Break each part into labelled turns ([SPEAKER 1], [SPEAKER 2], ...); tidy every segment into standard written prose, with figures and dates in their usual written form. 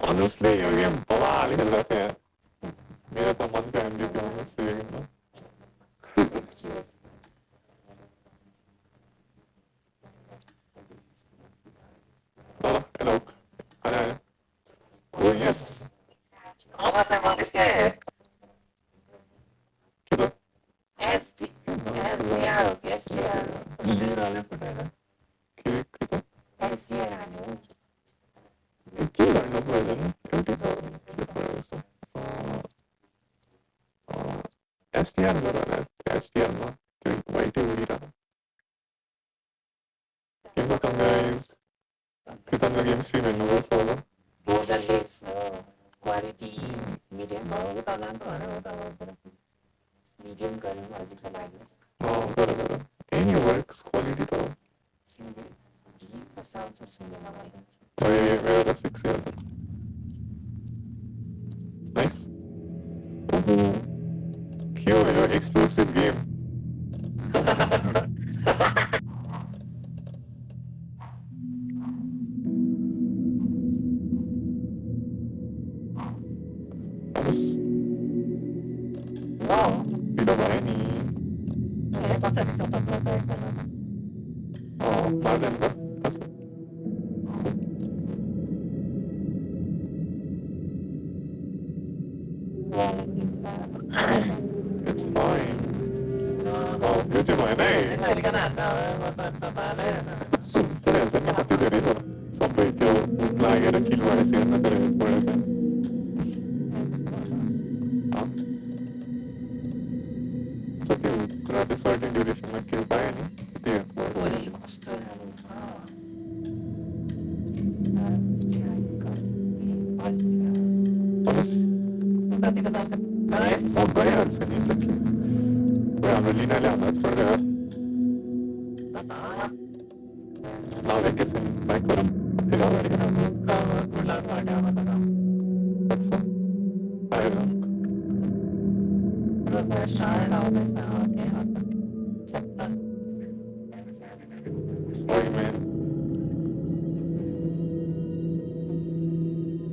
[SPEAKER 1] Honestly, ये game बवाल ही खेलना से है. मेरा तो मन का MVP होना से ये game. Hello. Hello. Oh yes.
[SPEAKER 2] Oh, what I want is good.
[SPEAKER 1] Killer.
[SPEAKER 2] SDR.
[SPEAKER 1] Lira le putera. Kita.
[SPEAKER 2] SDR.
[SPEAKER 1] Killer no puede, ¿no? ¿Qué puede eso? SDR बरोबर SDR no. White Lira. Game welcome guys. Kita nggak game stream yang nomor solo.
[SPEAKER 2] More than this, quality medium. Medium का multiple language.
[SPEAKER 1] बरोबर. Any works quality तो.
[SPEAKER 2] For sound system language.
[SPEAKER 1] वही मेरा 6 years. Nice. Q, your explosive game. Vamos.
[SPEAKER 2] Wow.
[SPEAKER 1] Tidak main ni.
[SPEAKER 2] Pasal di sana
[SPEAKER 1] Oh, Marlon ba? Pasal. It's fine. Oh, good to main eh. Ternyata nakatidur itu. Sampai itu lagi ada kill mana sih na ternyata ternyata. So itu gratis certain duration na kill pa yan eh. Ito yun. Tapos,
[SPEAKER 2] Nice.
[SPEAKER 1] oh bayad sa nito. Kaya ano linalaman for the Now kasi baik orang pinawari ka na that's all. I don't know. Sorry man.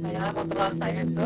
[SPEAKER 2] Kaya control silence.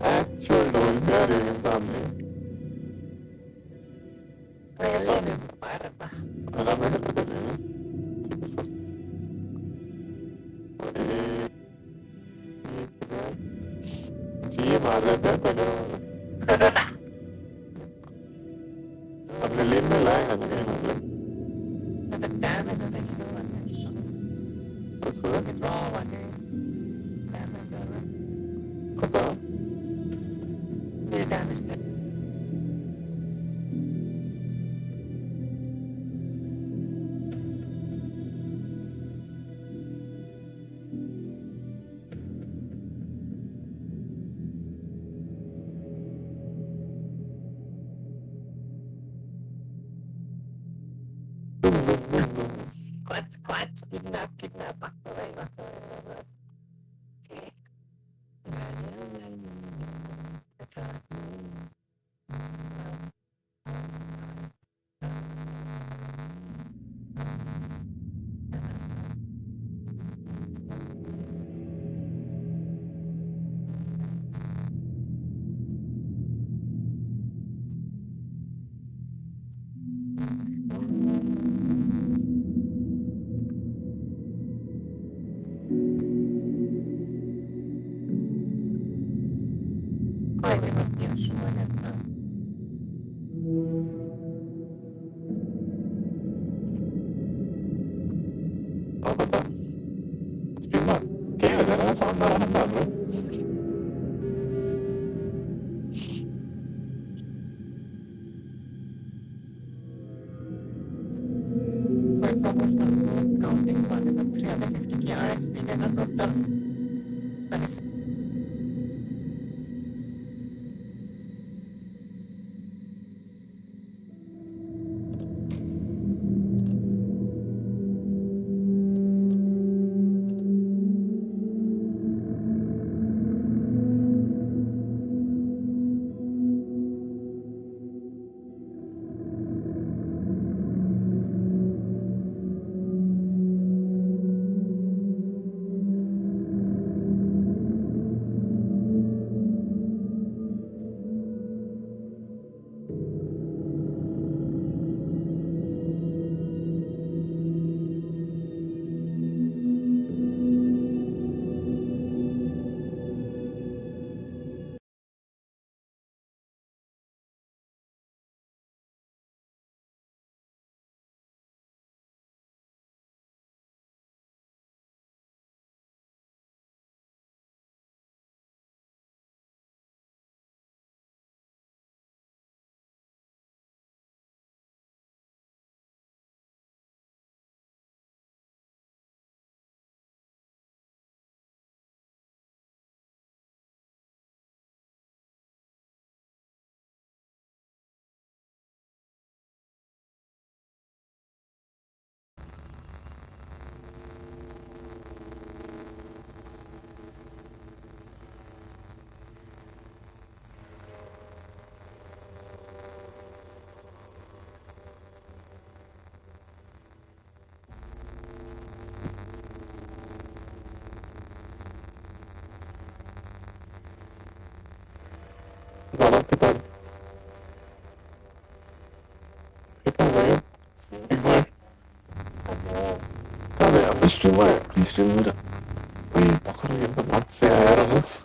[SPEAKER 1] Actual loan kaya yung family. Alam mo na madali na. जी मार रहे थे पहले अपने लेन में लाएगा नहीं मतलब बस हुआ पता
[SPEAKER 2] Kidnap.
[SPEAKER 1] apa tuh? Cuma kayaknya ada sama narahan baru.
[SPEAKER 2] For proportional food counting 350 KRs, we get a total 26.
[SPEAKER 1] Kalau kita main streamer, tabii ya, streamer, wih, bakar yang match ya, Ramos.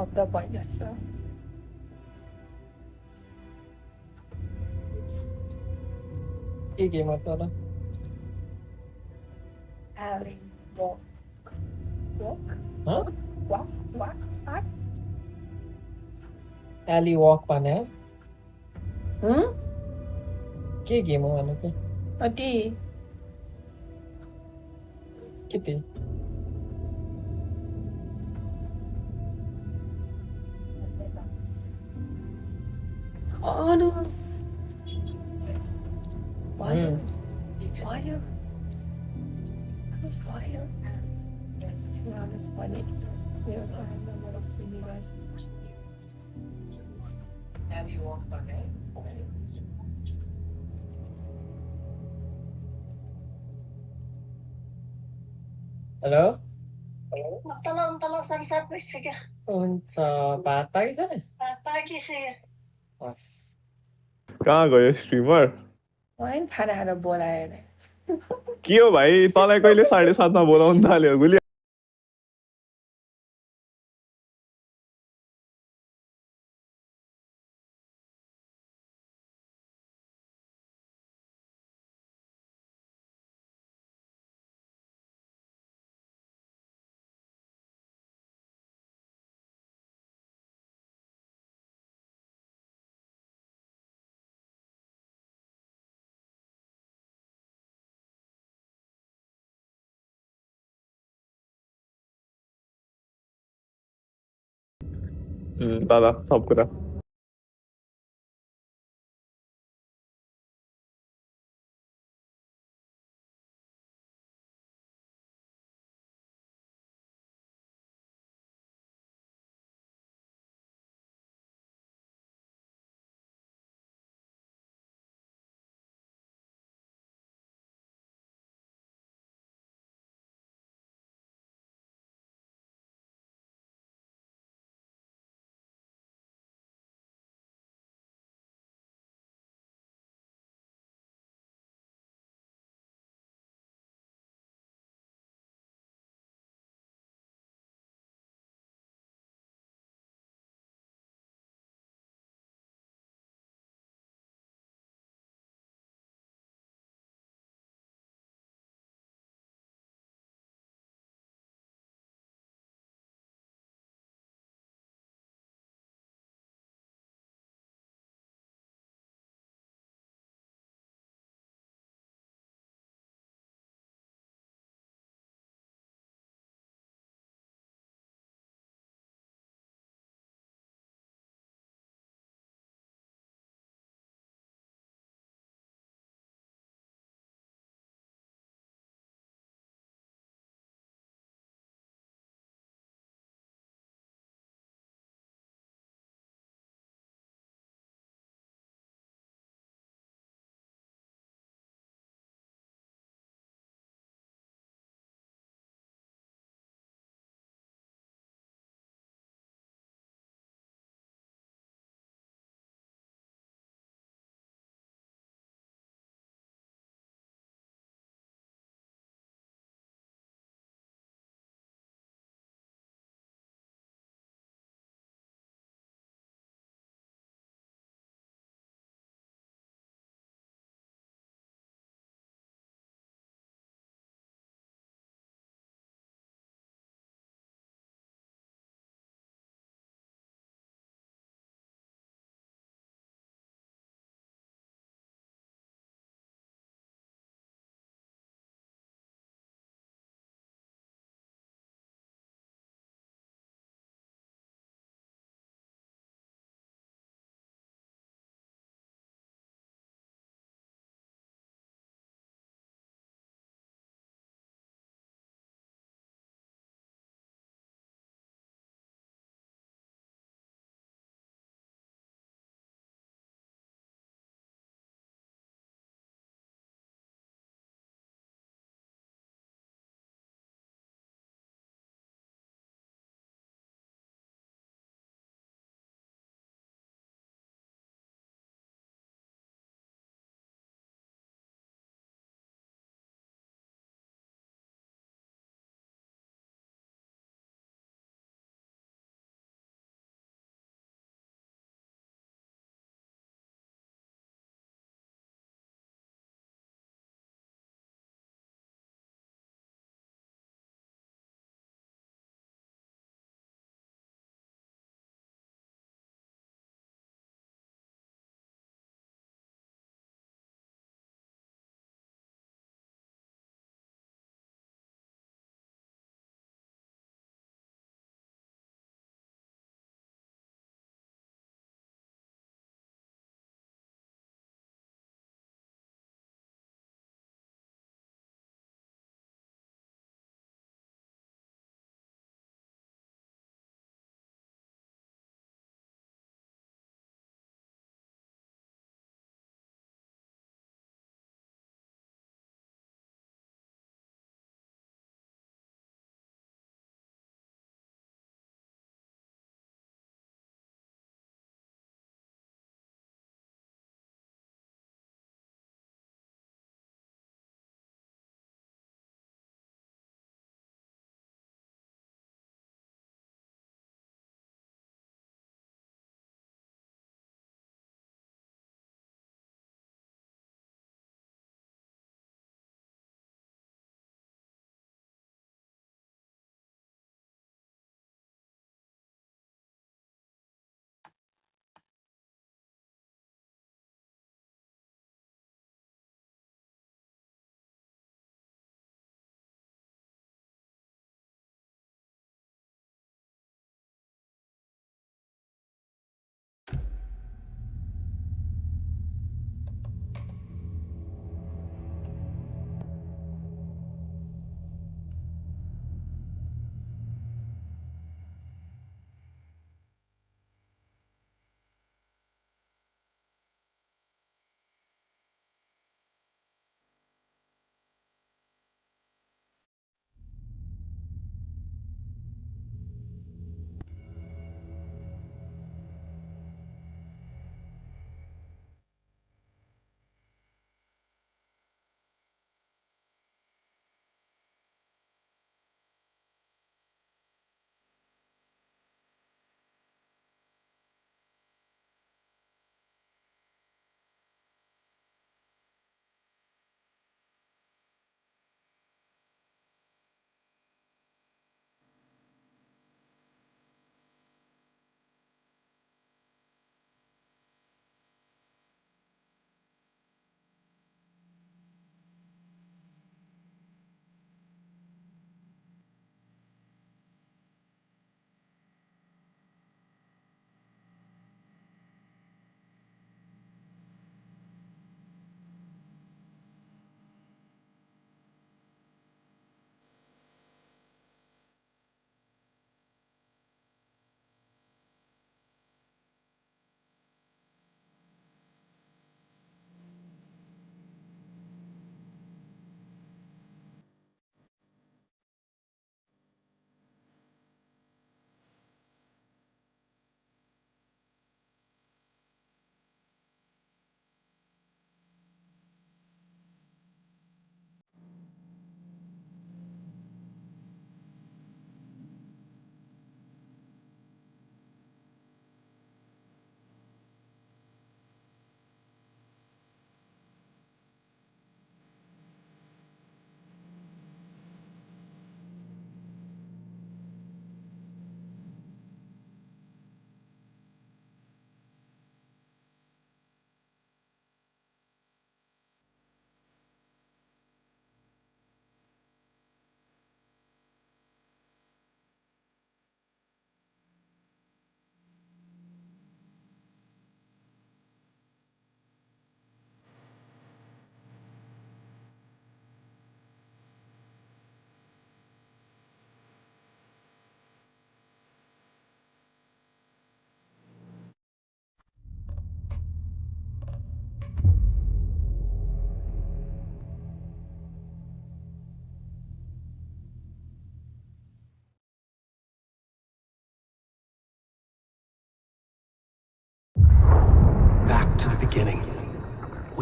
[SPEAKER 2] शब्द भइरहेछ
[SPEAKER 3] के game हो तर
[SPEAKER 2] Alley walk walk
[SPEAKER 3] Huh?
[SPEAKER 2] walk
[SPEAKER 3] एली वक भने के game हो भनेको
[SPEAKER 2] अति
[SPEAKER 3] के त्यही
[SPEAKER 2] Honors. Fire. Fire. Honors, fire. See, honors, funny. Yeah, I remember I've seen you guys.
[SPEAKER 3] Hello
[SPEAKER 4] तल सरसार भइसक्यो
[SPEAKER 3] हुन्छ भात पाइछ
[SPEAKER 4] पाकिसक्यो
[SPEAKER 3] हस्
[SPEAKER 1] कहाँ गयो स्ट्रिमर
[SPEAKER 2] होइन खाना खाएर बोलाएर
[SPEAKER 1] के हो भाइ तँलाई कहिले 7:30 बोलाउनु थाल्यो गुलिया दादा सब कुरा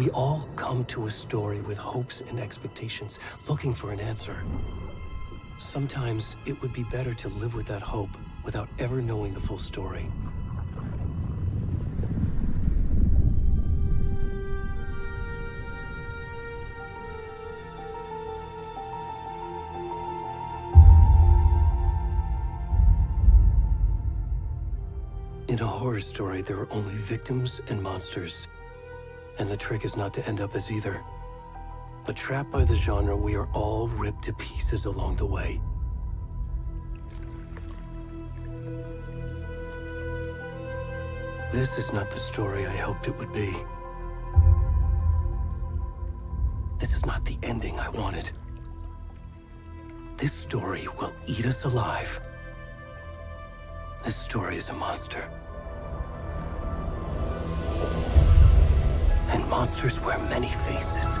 [SPEAKER 5] We all come to a story with hopes and expectations, looking for an answer. Sometimes it would be better to live with that hope without ever knowing the full story. In a horror story, there are only victims and monsters. And the trick is not to end up as either. But trapped by the genre, we are all ripped to pieces along the way. This is not the story I hoped it would be. This is not the ending I wanted. This story will eat us alive. This story is a monster. And monsters wear many faces.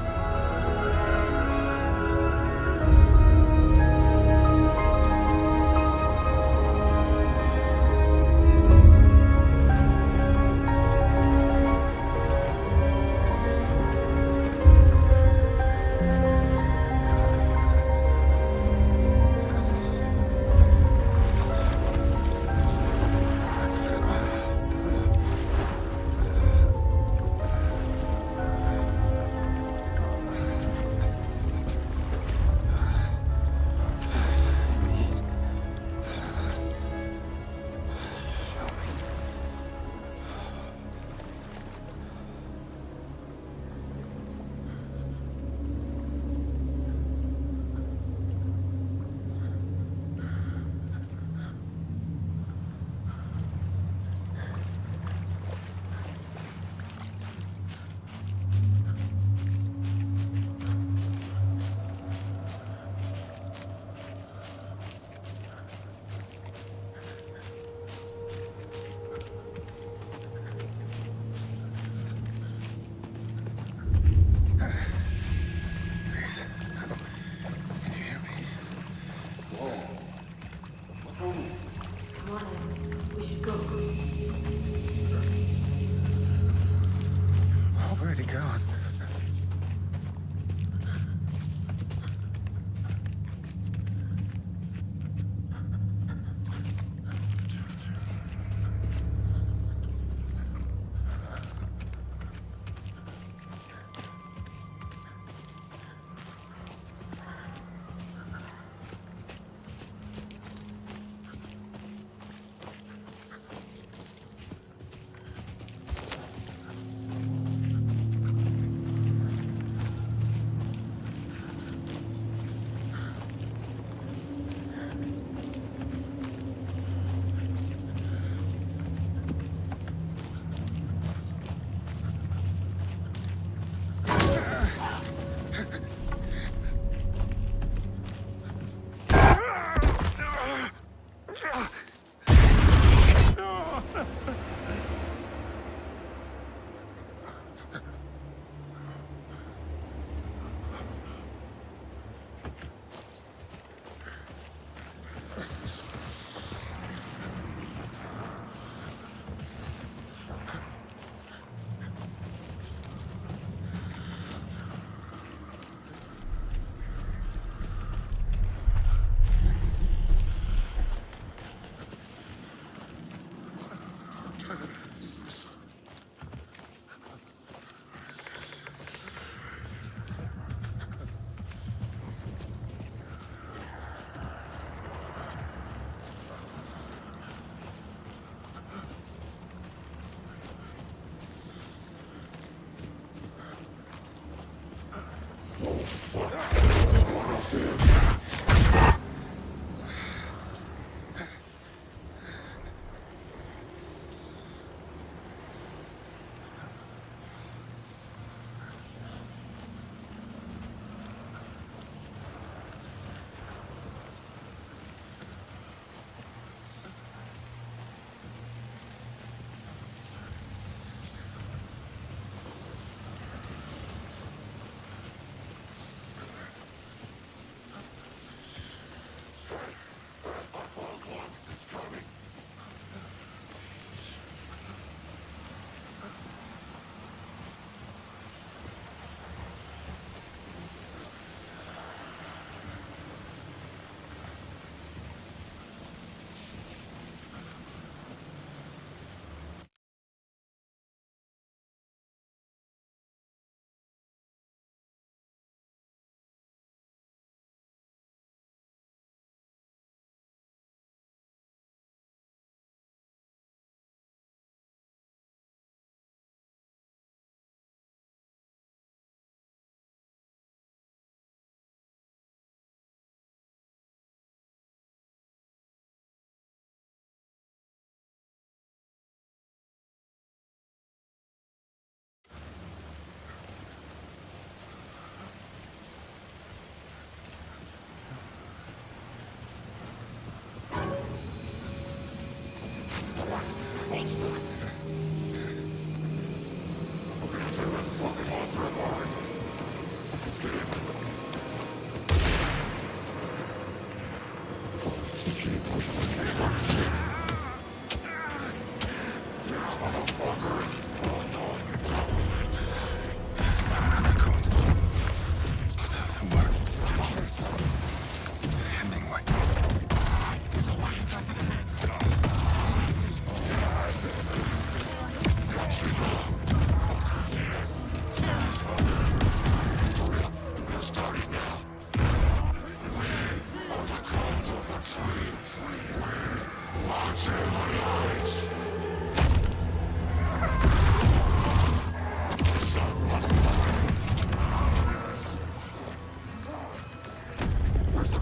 [SPEAKER 6] Already gone.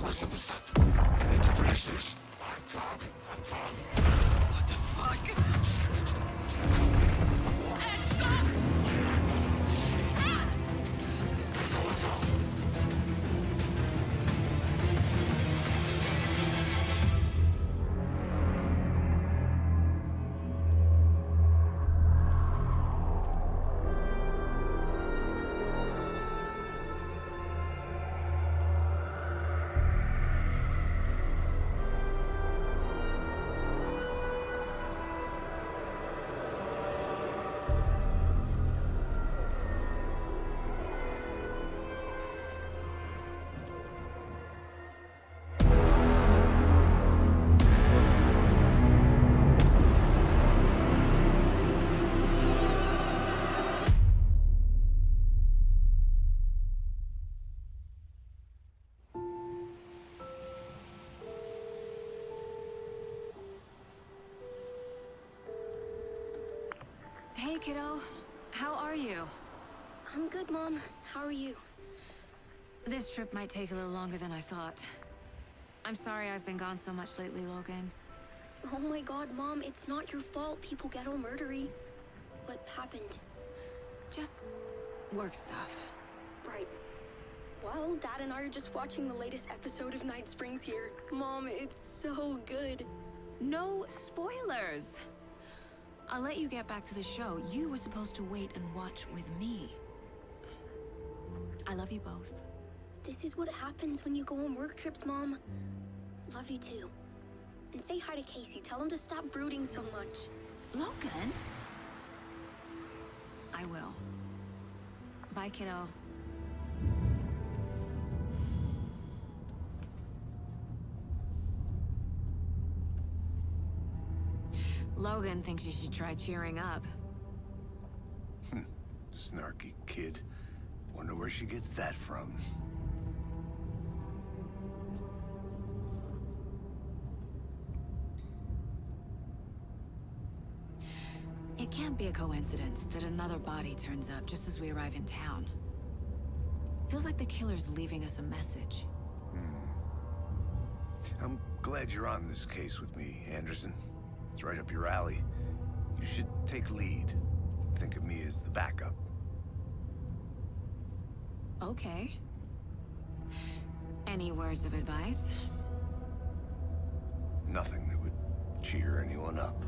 [SPEAKER 6] rest of the stuff. I need to finish this.
[SPEAKER 7] What the fuck?
[SPEAKER 8] Hey, kiddo. How are you?
[SPEAKER 9] I'm good, Mom. How are you?
[SPEAKER 8] This trip might take a little longer than I thought. I'm sorry I've been gone so much lately, Logan.
[SPEAKER 9] Oh my god, Mom, it's not your fault people get all murdery. What happened?
[SPEAKER 8] Just work stuff.
[SPEAKER 9] Right. Well, Dad and I are just watching the latest episode of Night Springs here. Mom, it's so good.
[SPEAKER 8] No spoilers! I'll let you get back to the show. You were supposed to wait and watch with me. I love you both.
[SPEAKER 9] This is what happens when you go on work trips, Mom. Love you too. And say hi to Casey. Tell him to stop brooding so much.
[SPEAKER 8] Logan? I will. Bye, kiddo. Logan thinks you should try cheering up.
[SPEAKER 6] Snarky kid. Wonder where she gets that from.
[SPEAKER 8] It can't be a coincidence that another body turns up just as we arrive in town. Feels like the killer's leaving us a message.
[SPEAKER 6] I'm glad you're on this case with me, Anderson. It's right up your alley. You should take lead. Think of me as the backup.
[SPEAKER 8] Okay. Any words of advice?
[SPEAKER 6] Nothing that would cheer anyone up.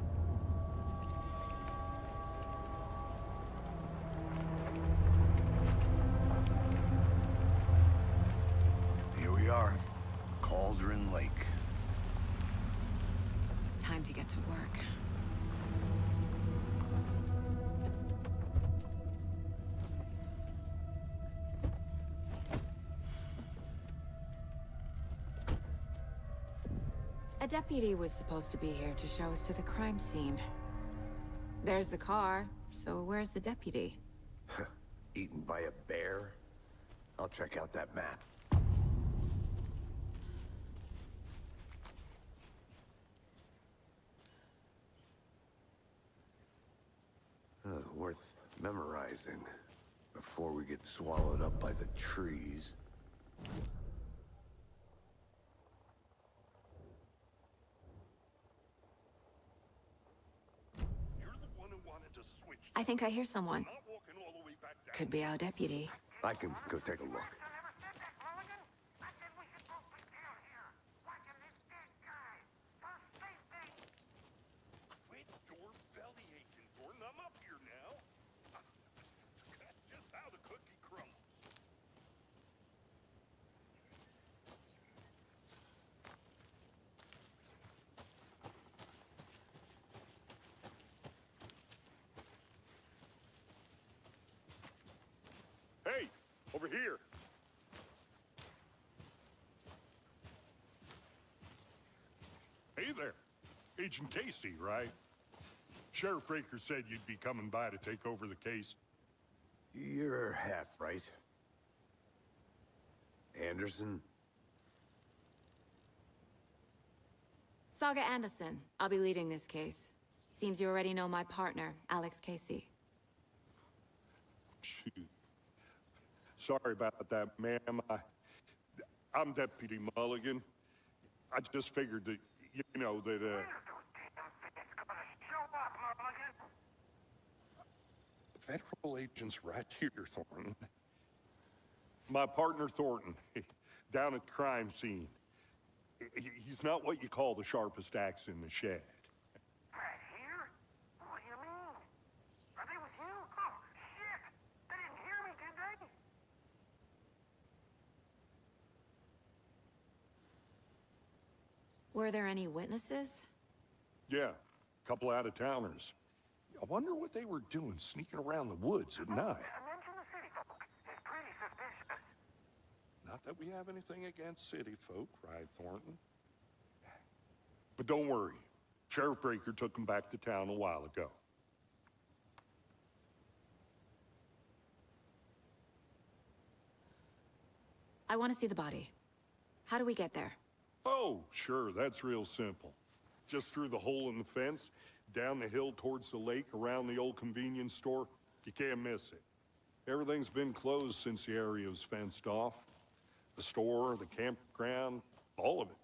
[SPEAKER 6] Here we are. Cauldron Lake.
[SPEAKER 8] Time to get to work. A deputy was supposed to be here to show us to the crime scene. There's the car, so where's the deputy?
[SPEAKER 6] Eaten by a bear? I'll check out that map. Worth memorizing before we get swallowed up by the trees.
[SPEAKER 8] I think I hear someone. Could be our deputy.
[SPEAKER 6] I can go take a look.
[SPEAKER 10] Quit your belly aching, Gordon. I'm up here now. That's just how the cookie crumbles. Hey, over here. Hey there. Agent Casey, right? Sheriff Breaker said you'd be coming by to take over the case.
[SPEAKER 6] You're half right. Anderson?
[SPEAKER 8] Saga Anderson. I'll be leading this case. Seems you already know my partner, Alex Casey.
[SPEAKER 10] Shoot. Sorry about that, ma'am. I'm Deputy Mulligan. I just figured that, that, Federal agent's right here, Thornton. My partner, Thornton, down at the crime scene. He's not what you call the sharpest axe in the shed.
[SPEAKER 11] Right here? What do you mean? Are they with you? Oh, shit! They didn't hear me, did they?
[SPEAKER 8] Were there any witnesses?
[SPEAKER 10] Yeah, a couple out-of-towners. I wonder what they were doing sneaking around the woods at night.
[SPEAKER 11] Mention the city folk. It's pretty suspicious.
[SPEAKER 10] Not that we have anything against city folk, right, Thornton? But don't worry. Sheriff Breaker took them back to town a while ago.
[SPEAKER 8] I want to see the body. How do we get there?
[SPEAKER 10] Oh, sure, that's real simple. Just through the hole in the fence, down the hill towards the lake, around the old convenience store. You can't miss it. Everything's been closed since the area was fenced off. The store, the campground, all of it.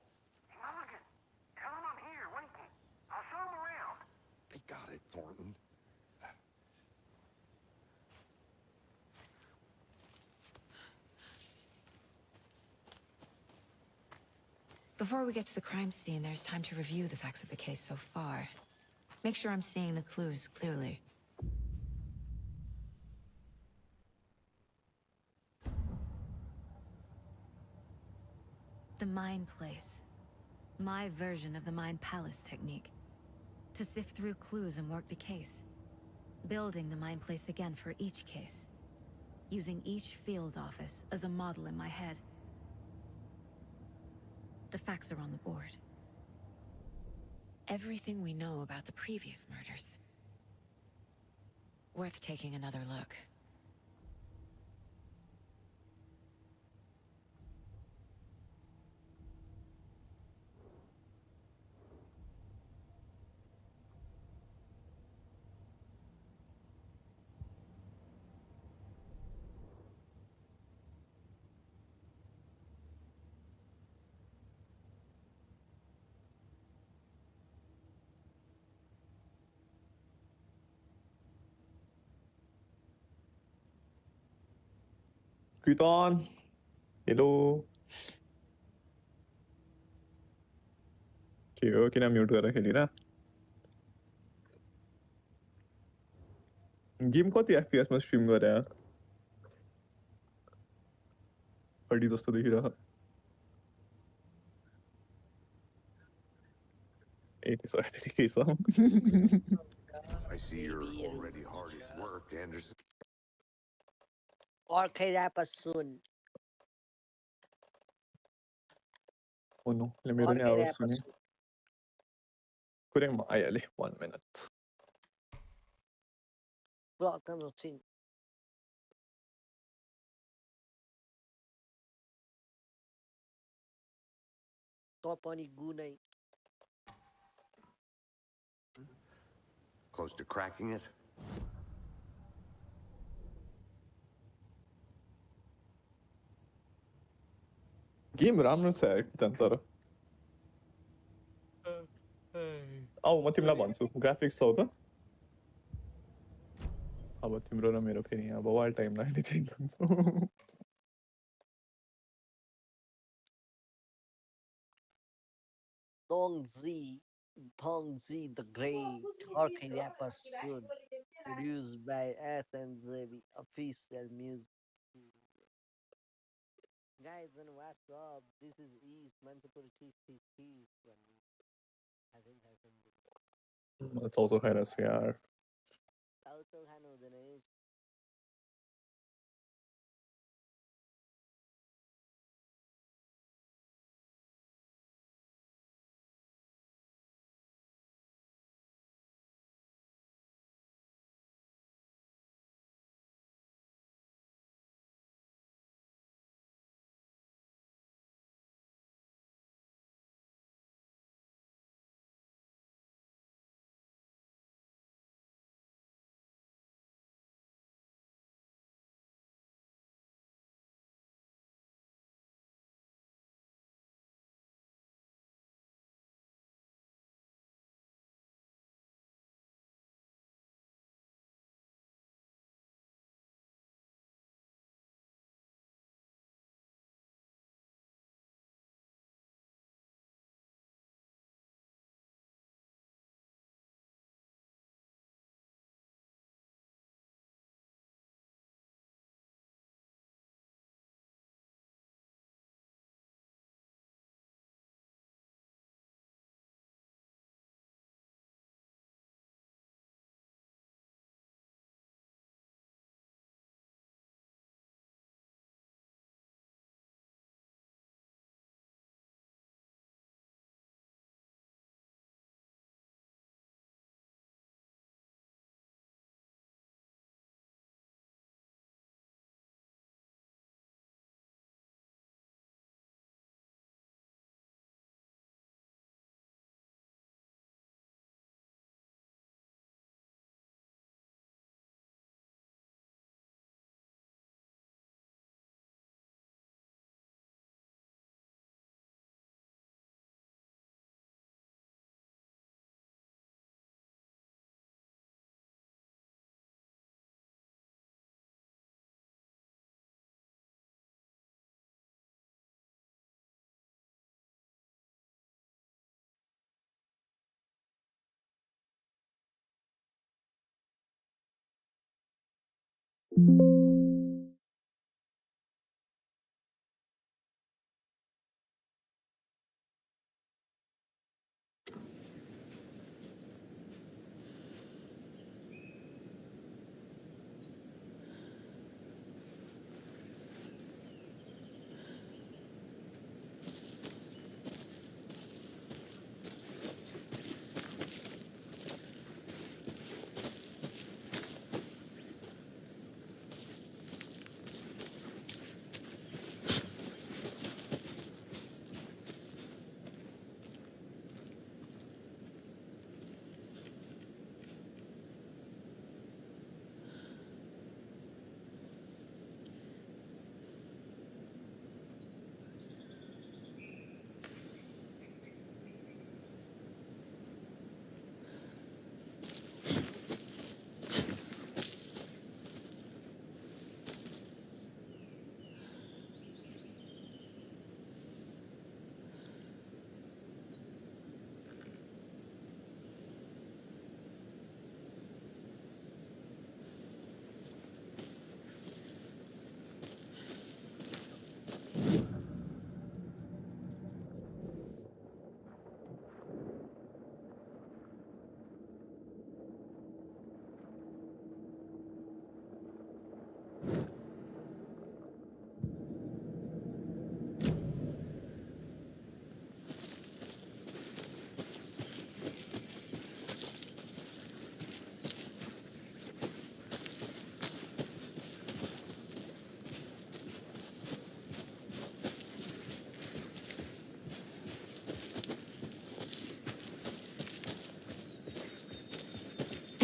[SPEAKER 11] Mulligan, tell them I'm here, waiting. I'll show them around.
[SPEAKER 10] They got it, Thornton.
[SPEAKER 8] Before we get to the crime scene, there's time to review the facts of the case so far. Make sure I'm seeing the clues clearly. The Mind Place. My version of the Mind Palace technique. To sift through clues and work the case. Building the Mind Place again for each case. Using each field office as a model in my head. The facts are on the board. Everything we know about the previous murders. Worth taking another look.
[SPEAKER 1] Python. Hello. के हो किन mute गरेर खेलिरा game कति FPS मा stream गरे 30 जस्तो देखिरह ए त्यसो भए ठिकै छ
[SPEAKER 6] I see you're already hard at work, Anderson.
[SPEAKER 2] Okay, wrap us soon.
[SPEAKER 1] Oh no, मेरो नि आवाज सुने कुरै म आइहाले 1 minute
[SPEAKER 2] Block number 10. Top on Gunai.
[SPEAKER 6] Close to cracking it?
[SPEAKER 1] Game राम्रो छ यार तर आऊ म तिमीलाई भन्छु ग्राफिक्स छ त अब तिम्रो र मेरो फेरि अब वाल टाइम लाग्ने चेन्ज हुन्छ
[SPEAKER 2] Tongzi the Great, Turkey rapper soon. Produced by SNZB Official Music. Guys, and what's up? This is East Manipur Cheese.
[SPEAKER 1] It's also kind of यार
[SPEAKER 2] Also, खानु हुँदैन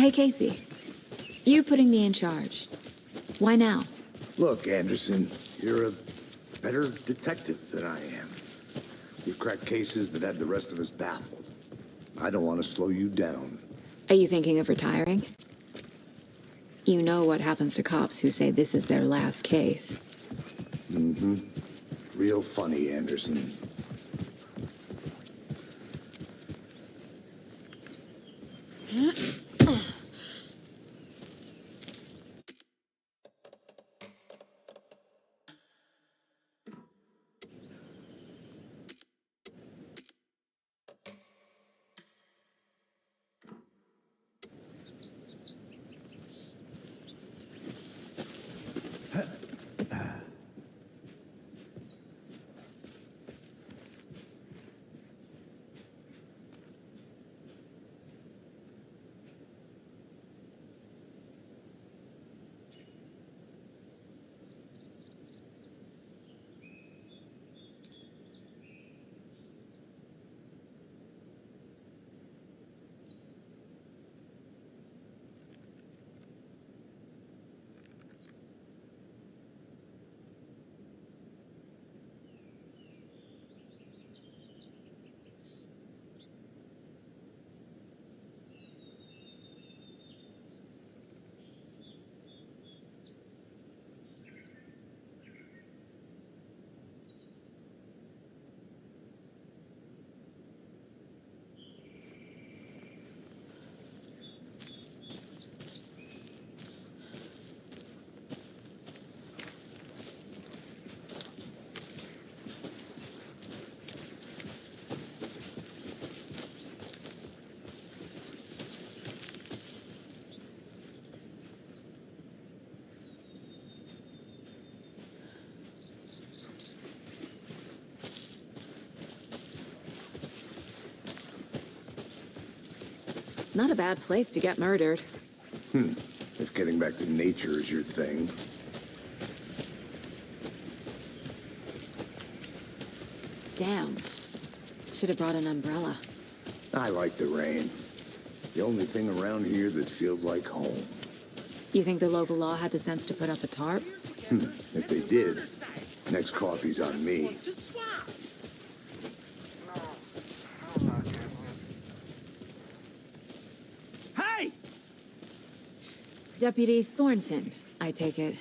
[SPEAKER 8] Hey, Casey. You putting me in charge. Why now?
[SPEAKER 6] Look, Anderson, you're a better detective than I am. You've cracked cases that had the rest of us baffled. I don't want to slow you down.
[SPEAKER 8] Are you thinking of retiring? You know what happens to cops who say this is their last case.
[SPEAKER 6] Mm-hmm. Real funny, Anderson.
[SPEAKER 8] Not a bad place to get murdered.
[SPEAKER 6] If getting back to nature is your thing.
[SPEAKER 8] Damn. Should have brought an umbrella.
[SPEAKER 6] I like the rain. The only thing around here that feels like home.
[SPEAKER 8] You think the local law had the sense to put up a tarp?
[SPEAKER 6] If they did, next coffee's on me.
[SPEAKER 7] Hey!
[SPEAKER 8] Deputy Thornton, I take it.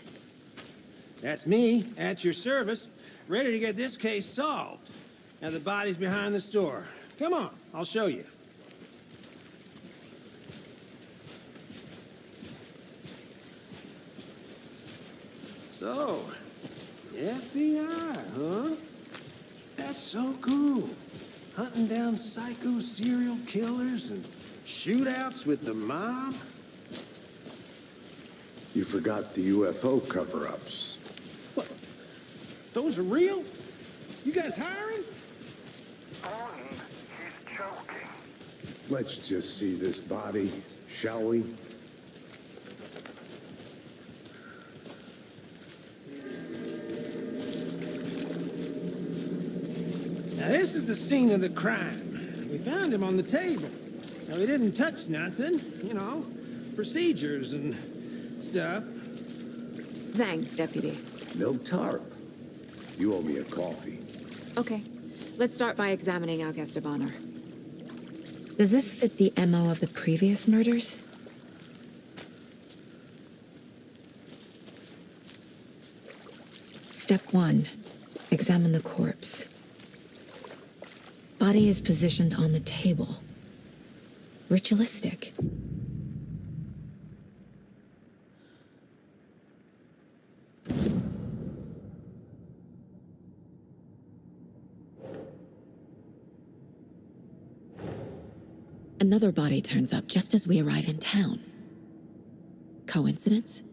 [SPEAKER 12] That's me, at your service, ready to get this case solved. Now the body's behind the store. Come on, I'll show you. So, FBI, huh? That's so cool. Hunting down psycho serial killers and shootouts with the mob.
[SPEAKER 6] You forgot the UFO cover-ups.
[SPEAKER 12] What? Those are real? You guys hiring?
[SPEAKER 11] Gordon, he's joking.
[SPEAKER 6] Let's just see this body, shall we?
[SPEAKER 12] Now this is the scene of the crime. We found him on the table. Now we didn't touch nothing, you know, procedures and stuff.
[SPEAKER 13] Thanks, Deputy.
[SPEAKER 6] No tarp. You owe me a coffee.
[SPEAKER 13] Okay, let's start by examining our guest of honor. Does this fit the MO of the previous murders? Step 1. Examine the corpse. Body is positioned on the table. Ritualistic. Another body turns up just as we arrive in town. Coincidence?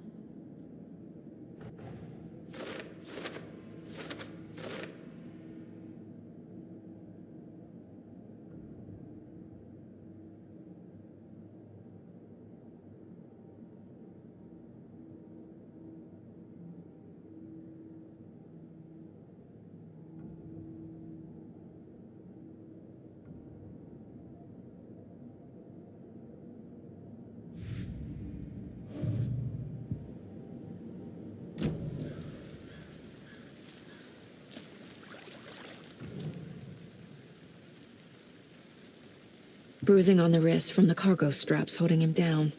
[SPEAKER 13] Bruising on the wrist from the cargo straps holding him down.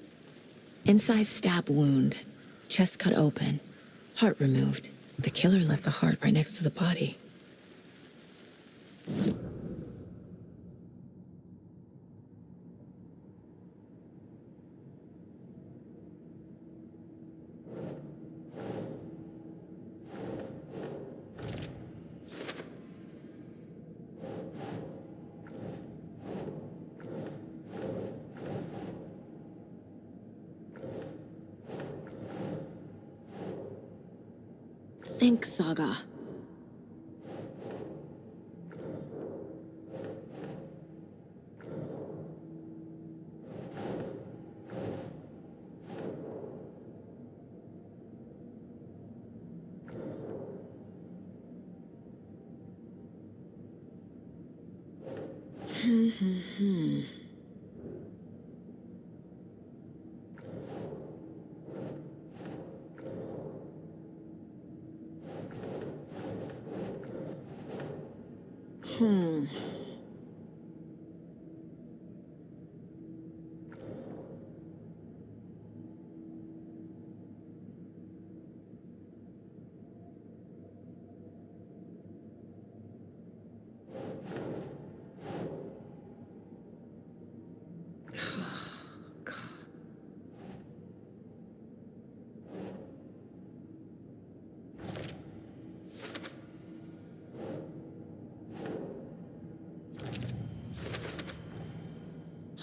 [SPEAKER 13] Inside stab wound. Chest cut open. Heart removed. The killer left the heart right next to the body. Think, Saga.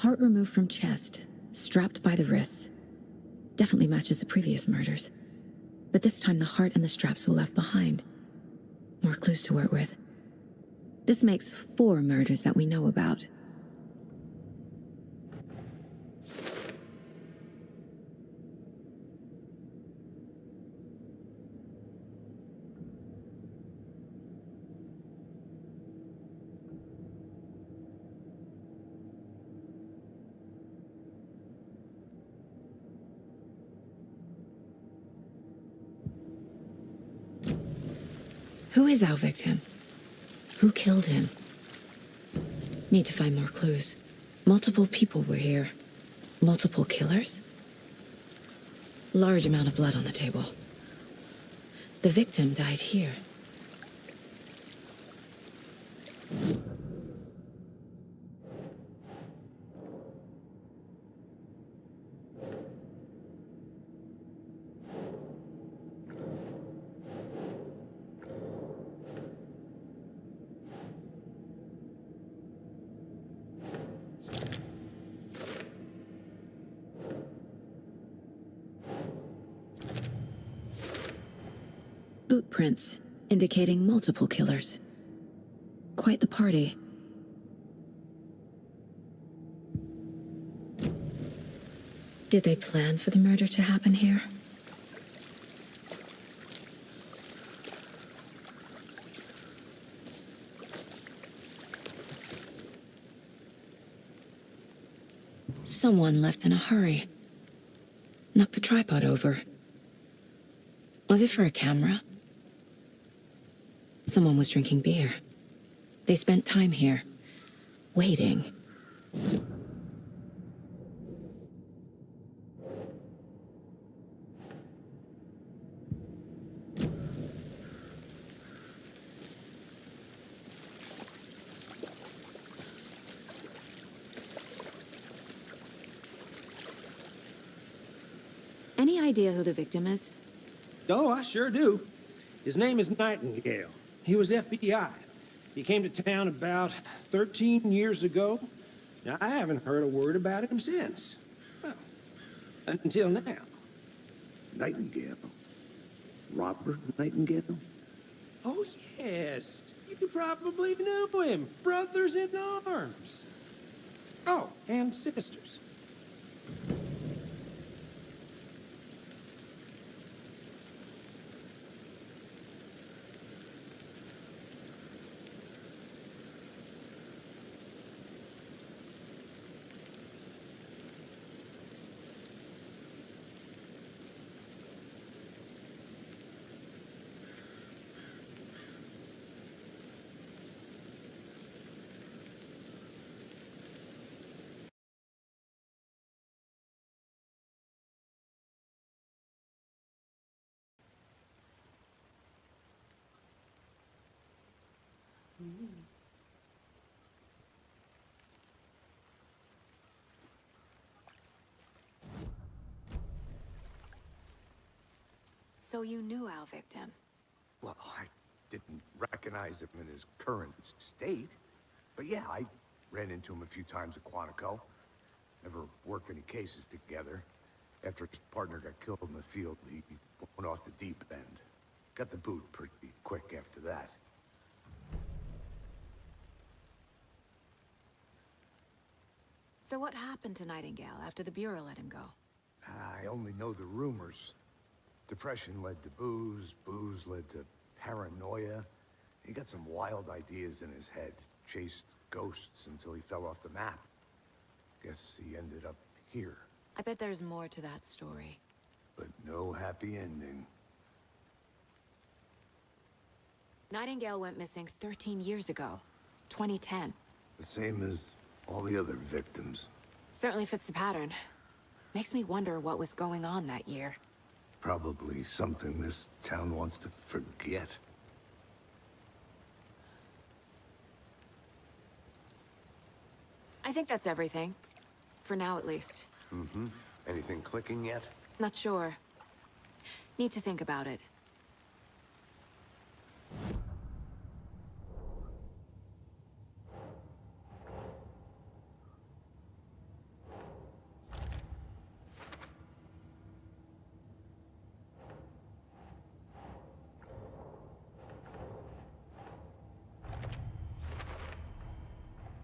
[SPEAKER 13] Heart removed from chest, strapped by the wrists. Definitely matches the previous murders. But this time the heart and the straps were left behind. More clues to work with. This makes 4 murders that we know about. Who is our victim? Who killed him? Need to find more clues. Multiple people were here. Multiple killers? Large amount of blood on the table. The victim died here. Boot prints indicating multiple killers. Quite the party. Did they plan for the murder to happen here? Someone left in a hurry. Knocked the tripod over. Was it for a camera? Someone was drinking beer. They spent time here, waiting. Any idea who the victim is?
[SPEAKER 12] Oh, I sure do. His name is Nightingale. He was FBI. He came to town about 13 years ago. Now, I haven't heard a word about him since. Well, until now.
[SPEAKER 6] Nightingale? Robert Nightingale?
[SPEAKER 12] Oh, yes. You probably knew him. Brothers in arms. Oh, and sisters.
[SPEAKER 8] So you knew our victim?
[SPEAKER 6] Well, I didn't recognize him in his current state. But yeah, I ran into him a few times at Quantico. Never worked any cases together. After his partner got killed in the field, he went off the deep end. Got the boot pretty quick after that.
[SPEAKER 8] So what happened to Nightingale after the Bureau let him go?
[SPEAKER 6] I only know the rumors. Depression led to booze, booze led to paranoia. He got some wild ideas in his head, chased ghosts until he fell off the map. Guess he ended up here.
[SPEAKER 8] I bet there's more to that story.
[SPEAKER 6] But no happy ending.
[SPEAKER 8] Nightingale went missing 13 years ago, 2010.
[SPEAKER 6] The same as all the other victims.
[SPEAKER 8] Certainly fits the pattern. Makes me wonder what was going on that year.
[SPEAKER 6] Probably something this town wants to forget.
[SPEAKER 8] I think that's everything. For now, at least.
[SPEAKER 6] Mm-hmm. Anything clicking yet?
[SPEAKER 8] Not sure. Need to think about it.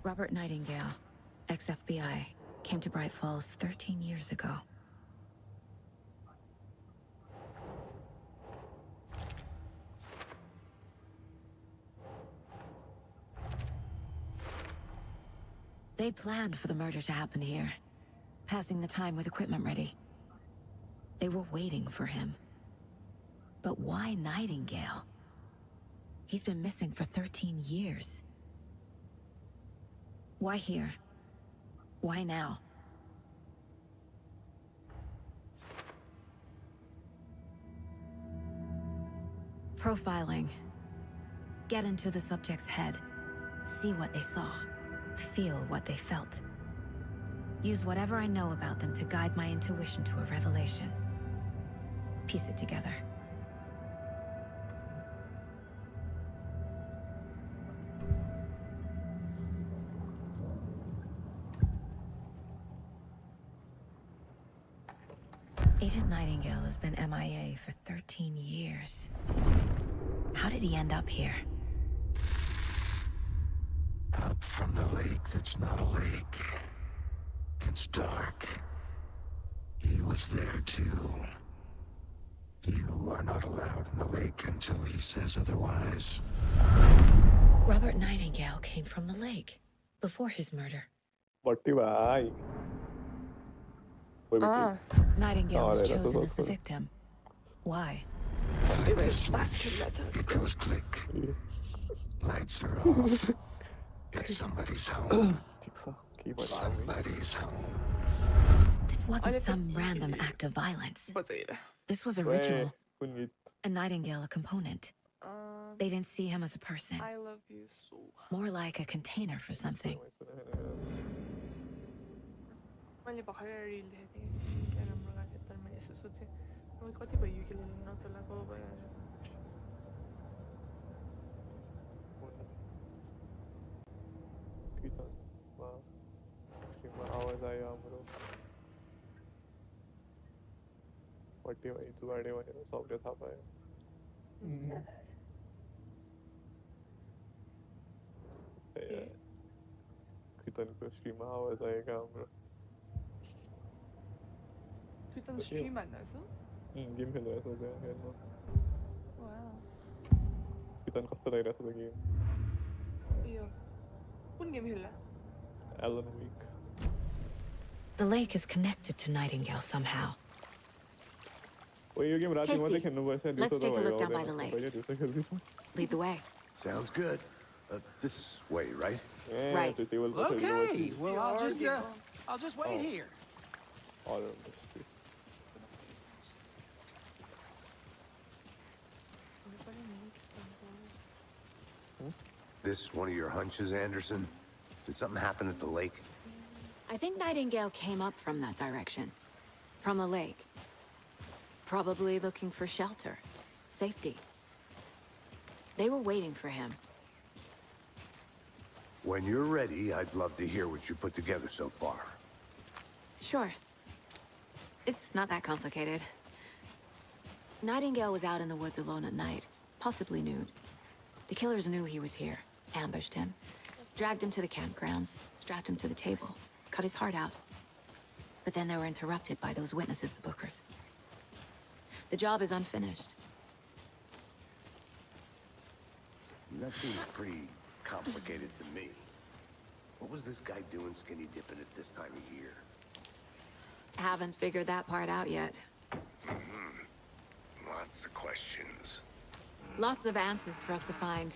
[SPEAKER 8] Robert Nightingale, ex-FBI, came to Bright Falls 13 years ago. They planned for the murder to happen here, passing the time with equipment ready. They were waiting for him. But why Nightingale? He's been missing for 13 years. Why here? Why now? Profiling. Get into the subject's head. See what they saw. Feel what they felt. Use whatever I know about them to guide my intuition to a revelation. Piece it together. Agent Nightingale has been MIA for 13 years. How did he end up here?
[SPEAKER 14] Up from the lake that's not a lake. It's dark. He was there too. You are not allowed in the lake until he says otherwise.
[SPEAKER 13] Robert Nightingale came from the lake before his murder.
[SPEAKER 1] Batti vai. Poi
[SPEAKER 2] Ah,
[SPEAKER 8] Nightingale was
[SPEAKER 1] era
[SPEAKER 8] chosen
[SPEAKER 1] solo
[SPEAKER 8] as the
[SPEAKER 1] solo.
[SPEAKER 8] victim. Why?
[SPEAKER 2] det var smaskigt.
[SPEAKER 14] It goes click. Lights are off. It's somebody's home. Somebody's home.
[SPEAKER 8] This wasn't
[SPEAKER 2] det är
[SPEAKER 8] some
[SPEAKER 2] för
[SPEAKER 8] random
[SPEAKER 2] billigt.
[SPEAKER 8] act of violence.
[SPEAKER 2] Vad säger det?
[SPEAKER 8] This was a
[SPEAKER 1] Vai,
[SPEAKER 8] ritual,
[SPEAKER 1] kunyit.
[SPEAKER 8] and Nightingale a component. They didn't see him as a person,
[SPEAKER 2] I love you so.
[SPEAKER 8] more like a container for something.
[SPEAKER 2] मैले भर्खर रिल देखेको थिएँ क्यारम लगाएको तर मैले यसो सोचेँ मैले कति भयो यो खेलेर नचलाएको भयो
[SPEAKER 1] स्क्रीनमा आवाज आयो हाम्रो बट्टे भाइ जुगाडे भनेर सबले थाहा पायो कृतनको स्ट्रिममा आवाज आएका हाम्रो
[SPEAKER 2] कृतन स्ट्रिम हाल्नुहोस्
[SPEAKER 1] गेम खेलिरहेको छ त्यहाँ हेर्नु
[SPEAKER 2] वाउ
[SPEAKER 1] कृतन कस्तो लागिरहेको छ त गेम
[SPEAKER 2] यो कुन गेम खेल्ला
[SPEAKER 1] Alan Wake
[SPEAKER 8] The lake is connected to Nightingale somehow.
[SPEAKER 1] ओ यो गेम राति मात्रै
[SPEAKER 8] Casey,
[SPEAKER 1] खेल्नुपर्छ
[SPEAKER 8] let's
[SPEAKER 1] दिउँसो त
[SPEAKER 8] take a look
[SPEAKER 1] भयो
[SPEAKER 8] down by the lake.
[SPEAKER 1] पहिले दिउँसो खेल्दिनु
[SPEAKER 8] Lead the way.
[SPEAKER 6] Sounds good. This way, right?
[SPEAKER 8] Right.
[SPEAKER 1] त्यो टेबल पछि
[SPEAKER 12] Okay, well, I'll just wait here.
[SPEAKER 1] Horror mystery.
[SPEAKER 6] This one of your hunches, Anderson? Did something happen at the lake?
[SPEAKER 8] I think Nightingale came up from that direction. From the lake. Probably looking for shelter. Safety. They were waiting for him.
[SPEAKER 6] When you're ready, I'd love to hear what you put together so far.
[SPEAKER 8] Sure. It's not that complicated. Nightingale was out in the woods alone at night, possibly nude. The killers knew he was here, ambushed him, dragged him to the campgrounds, strapped him to the table, cut his heart out. But then they were interrupted by those witnesses, the Bookers. The job is unfinished.
[SPEAKER 6] That seems pretty complicated to me. What was this guy doing skinny dipping at this time of year?
[SPEAKER 8] Haven't figured that part out yet.
[SPEAKER 6] Lots of questions.
[SPEAKER 8] Lots of answers for us to find.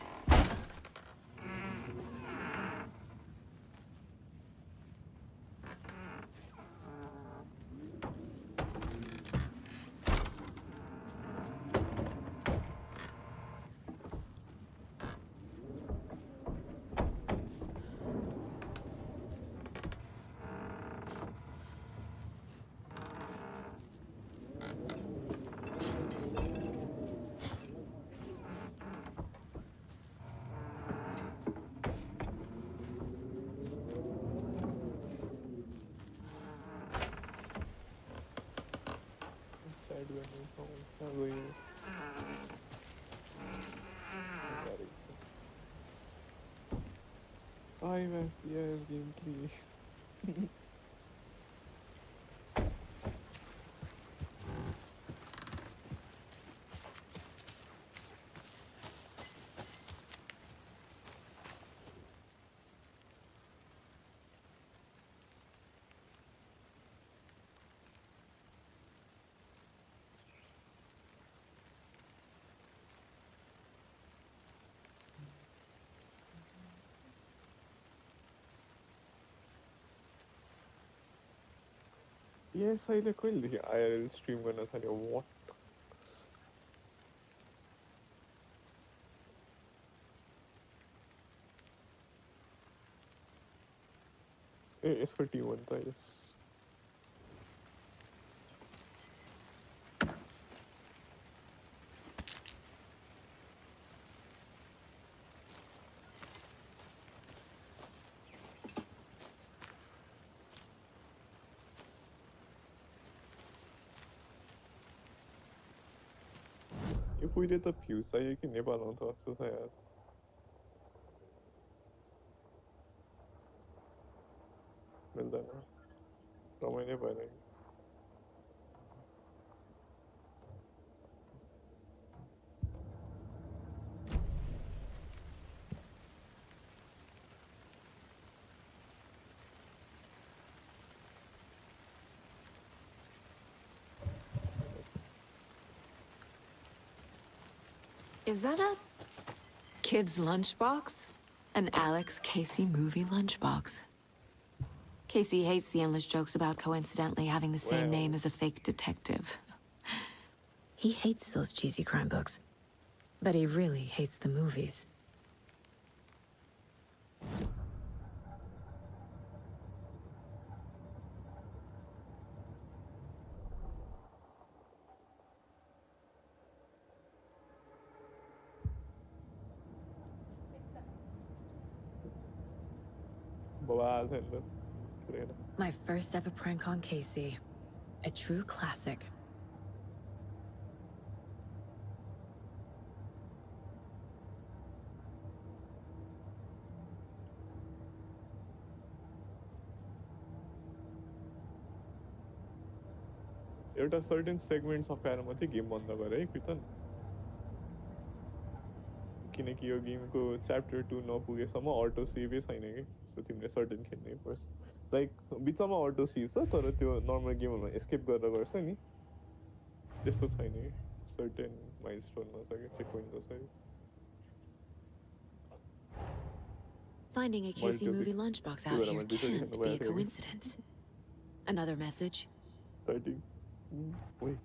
[SPEAKER 1] Inside when you found away. That is 5 FPS gameplay. Yes, I like the IRL stream gonna tell you what. इसको T बनता है yes पहिले त view चाहियो कि नेपालमा त कस्तो छ यार मिल्दैन रमाइलो भएर
[SPEAKER 15] Is that a kid's lunchbox? An Alex Casey movie lunchbox. Casey hates the endless jokes about coincidentally having the same name as a fake detective.
[SPEAKER 13] He hates those cheesy crime books, but he really hates the movies. My first ever prank on Casey. A true classic.
[SPEAKER 1] एउटा certain segment सकाएर मात्रै game बन्द गरे है कृतन किनकि यो गेमको chapter 2 नपुगेसम्म अटो सेभै छैन कि सो तिमीले सर्टेन खेल्नै पर्छ लाइक बिचमा अटो सेभ छ तर त्यो नर्मल गेमहरुमा एस्केप गरेर गर्छ नि त्यस्तो छैन कि सर्टेन माइलस्टोन नसके चेक पोइन्ट गर्छ
[SPEAKER 13] Finding a Casey movie lunchbox out here can't be a coincidence. Another message.
[SPEAKER 1] 13. Wait.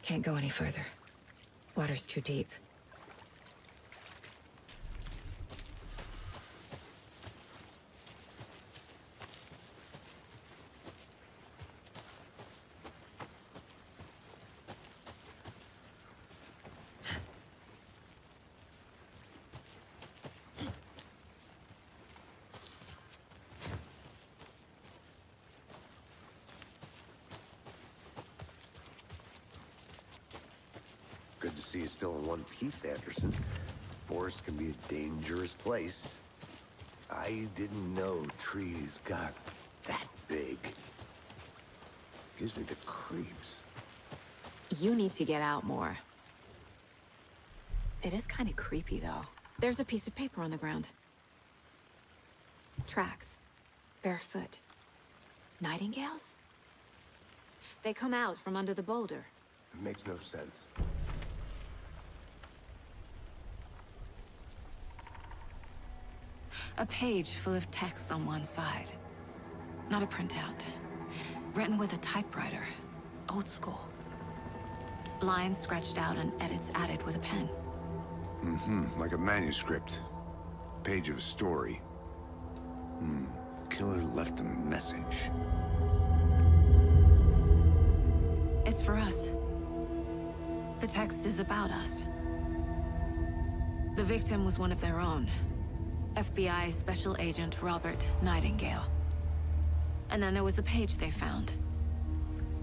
[SPEAKER 13] Can't go any further. Water's too deep.
[SPEAKER 6] Good to see you still in one piece, Anderson. Forest can be a dangerous place. I didn't know trees got that big. Gives me the creeps.
[SPEAKER 15] You need to get out more. It is kind of creepy, though. There's a piece of paper on the ground. Tracks. Barefoot. Nightingales? They come out from under the boulder.
[SPEAKER 6] It makes no sense.
[SPEAKER 15] A page full of text on one side. Not a printout. Written with a typewriter. Old school. Lines scratched out and edits added with a pen.
[SPEAKER 6] Mm-hmm, like a manuscript. Page of a story. Killer left a message.
[SPEAKER 15] It's for us. The text is about us. The victim was one of their own. FBI Special Agent Robert Nightingale. And then there was the page they found.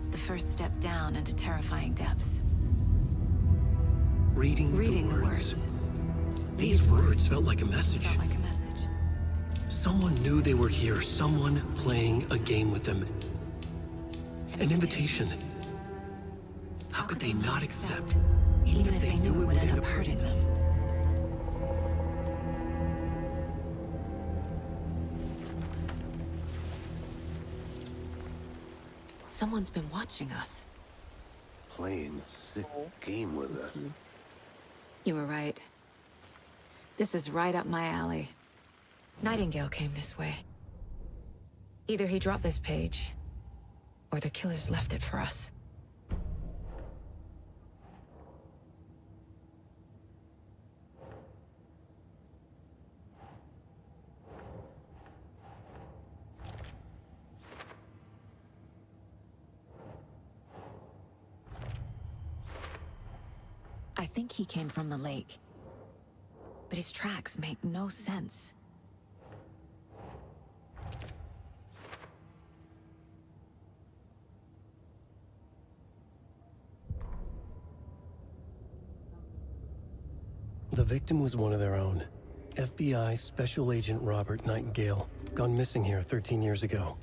[SPEAKER 15] The first step down into terrifying depths.
[SPEAKER 5] Reading the words. These words felt like a message. Someone knew they were here, someone playing a game with them. An invitation. How could they not accept, even if they knew it would end up hurting them?
[SPEAKER 15] Someone's been watching us.
[SPEAKER 6] Playing a sick game with us.
[SPEAKER 15] You were right. This is right up my alley.
[SPEAKER 13] Nightingale came this way. Either he dropped this page, or the killers left it for us.
[SPEAKER 15] I think he came from the lake. But his tracks make no sense.
[SPEAKER 5] The victim was one of their own. FBI Special Agent Robert Nightingale, gone missing here 13 years ago.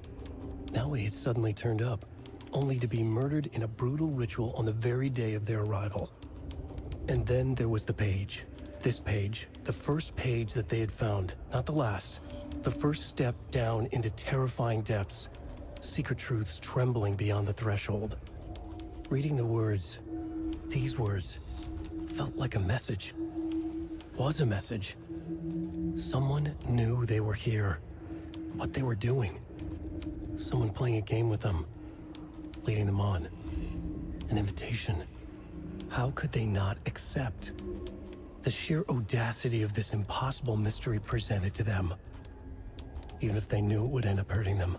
[SPEAKER 5] Now he had suddenly turned up, only to be murdered in a brutal ritual on the very day of their arrival. And then there was the page. This page, the first page that they had found, not the last. The first step down into terrifying depths. Secret truths trembling beyond the threshold. Reading the words, these words, felt like a message. Was a message. Someone knew they were here. What they were doing. Someone playing a game with them. Leading them on. An invitation. How could they not accept? The sheer audacity of this impossible mystery presented to them. Even if they knew it would end up hurting them.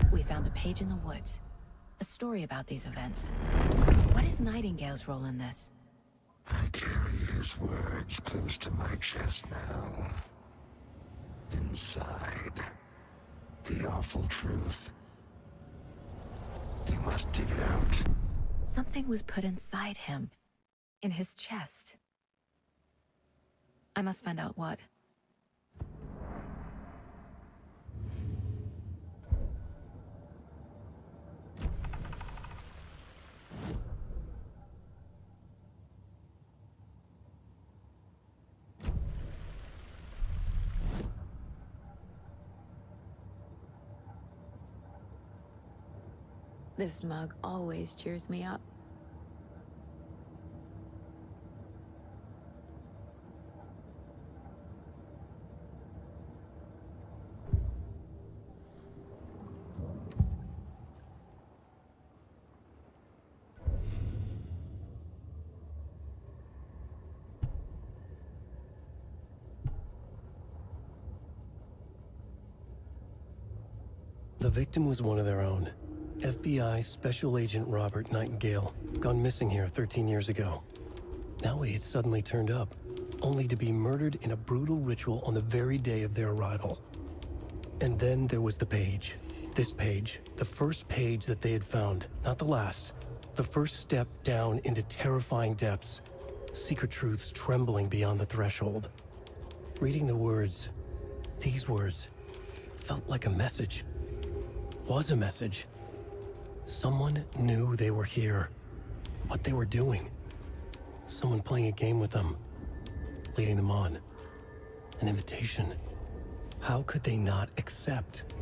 [SPEAKER 15] We found a page in the woods. A story about these events. What is Nightingale's role in this?
[SPEAKER 14] I carry his words close to my chest now. Inside, the awful truth. You must dig it out.
[SPEAKER 15] Something was put inside him. In his chest. I must find out what. This mug always cheers me up.
[SPEAKER 5] The victim was one of their own. FBI Special Agent Robert Nightingale, gone missing here 13 years ago. Now he had suddenly turned up, only to be murdered in a brutal ritual on the very day of their arrival. And then there was the page. This page, the first page that they had found, not the last. The first step down into terrifying depths. Secret truths trembling beyond the threshold. Reading the words, these words, felt like a message. Was a message. Someone knew they were here. What they were doing. Someone playing a game with them. Leading them on. An invitation. How could they not accept?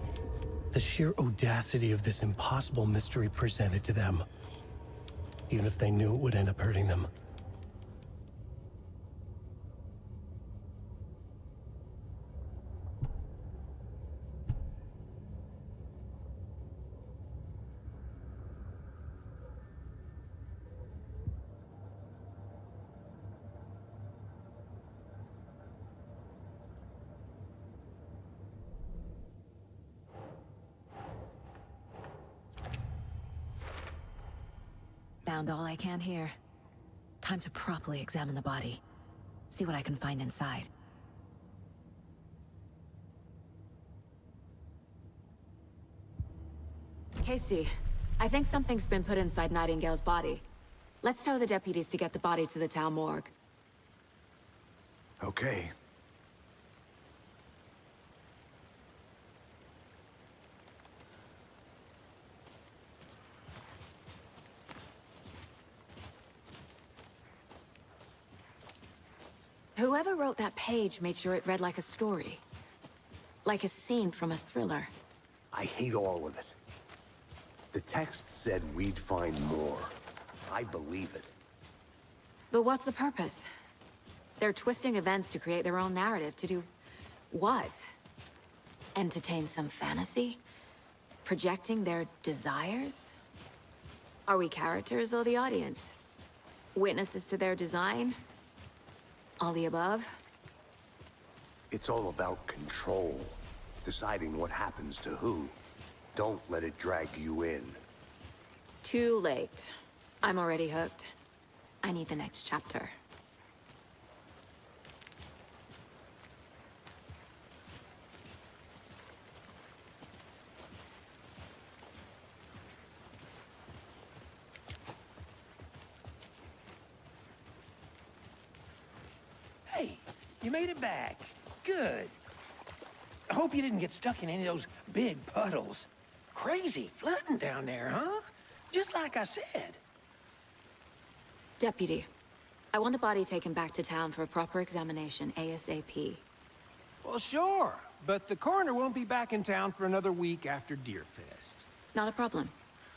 [SPEAKER 5] The sheer audacity of this impossible mystery presented to them. Even if they knew it would end up hurting them.
[SPEAKER 8] Found all I can here. Time to properly examine the body. See what I can find inside. Casey, I think something's been put inside Nightingale's body. Let's tell the deputies to get the body to the town morgue.
[SPEAKER 6] Okay.
[SPEAKER 8] Whoever wrote that page made sure it read like a story. Like a scene from a thriller.
[SPEAKER 6] I hate all of it. The text said we'd find more. I believe it.
[SPEAKER 8] But what's the purpose? They're twisting events to create their own narrative to do what? Entertain some fantasy? Projecting their desires? Are we characters or the audience? Witnesses to their design? All the above?
[SPEAKER 6] It's all about control. Deciding what happens to who. Don't let it drag you in.
[SPEAKER 8] Too late. I'm already hooked. I need the next chapter.
[SPEAKER 12] Hey, you made it back. Good. I hope you didn't get stuck in any of those big puddles. Crazy flooding down there, huh? Just like I said.
[SPEAKER 8] Deputy, I want the body taken back to town for a proper examination, ASAP.
[SPEAKER 12] Well, sure. But the coroner won't be back in town for another week after Deerfest.
[SPEAKER 8] Not a problem.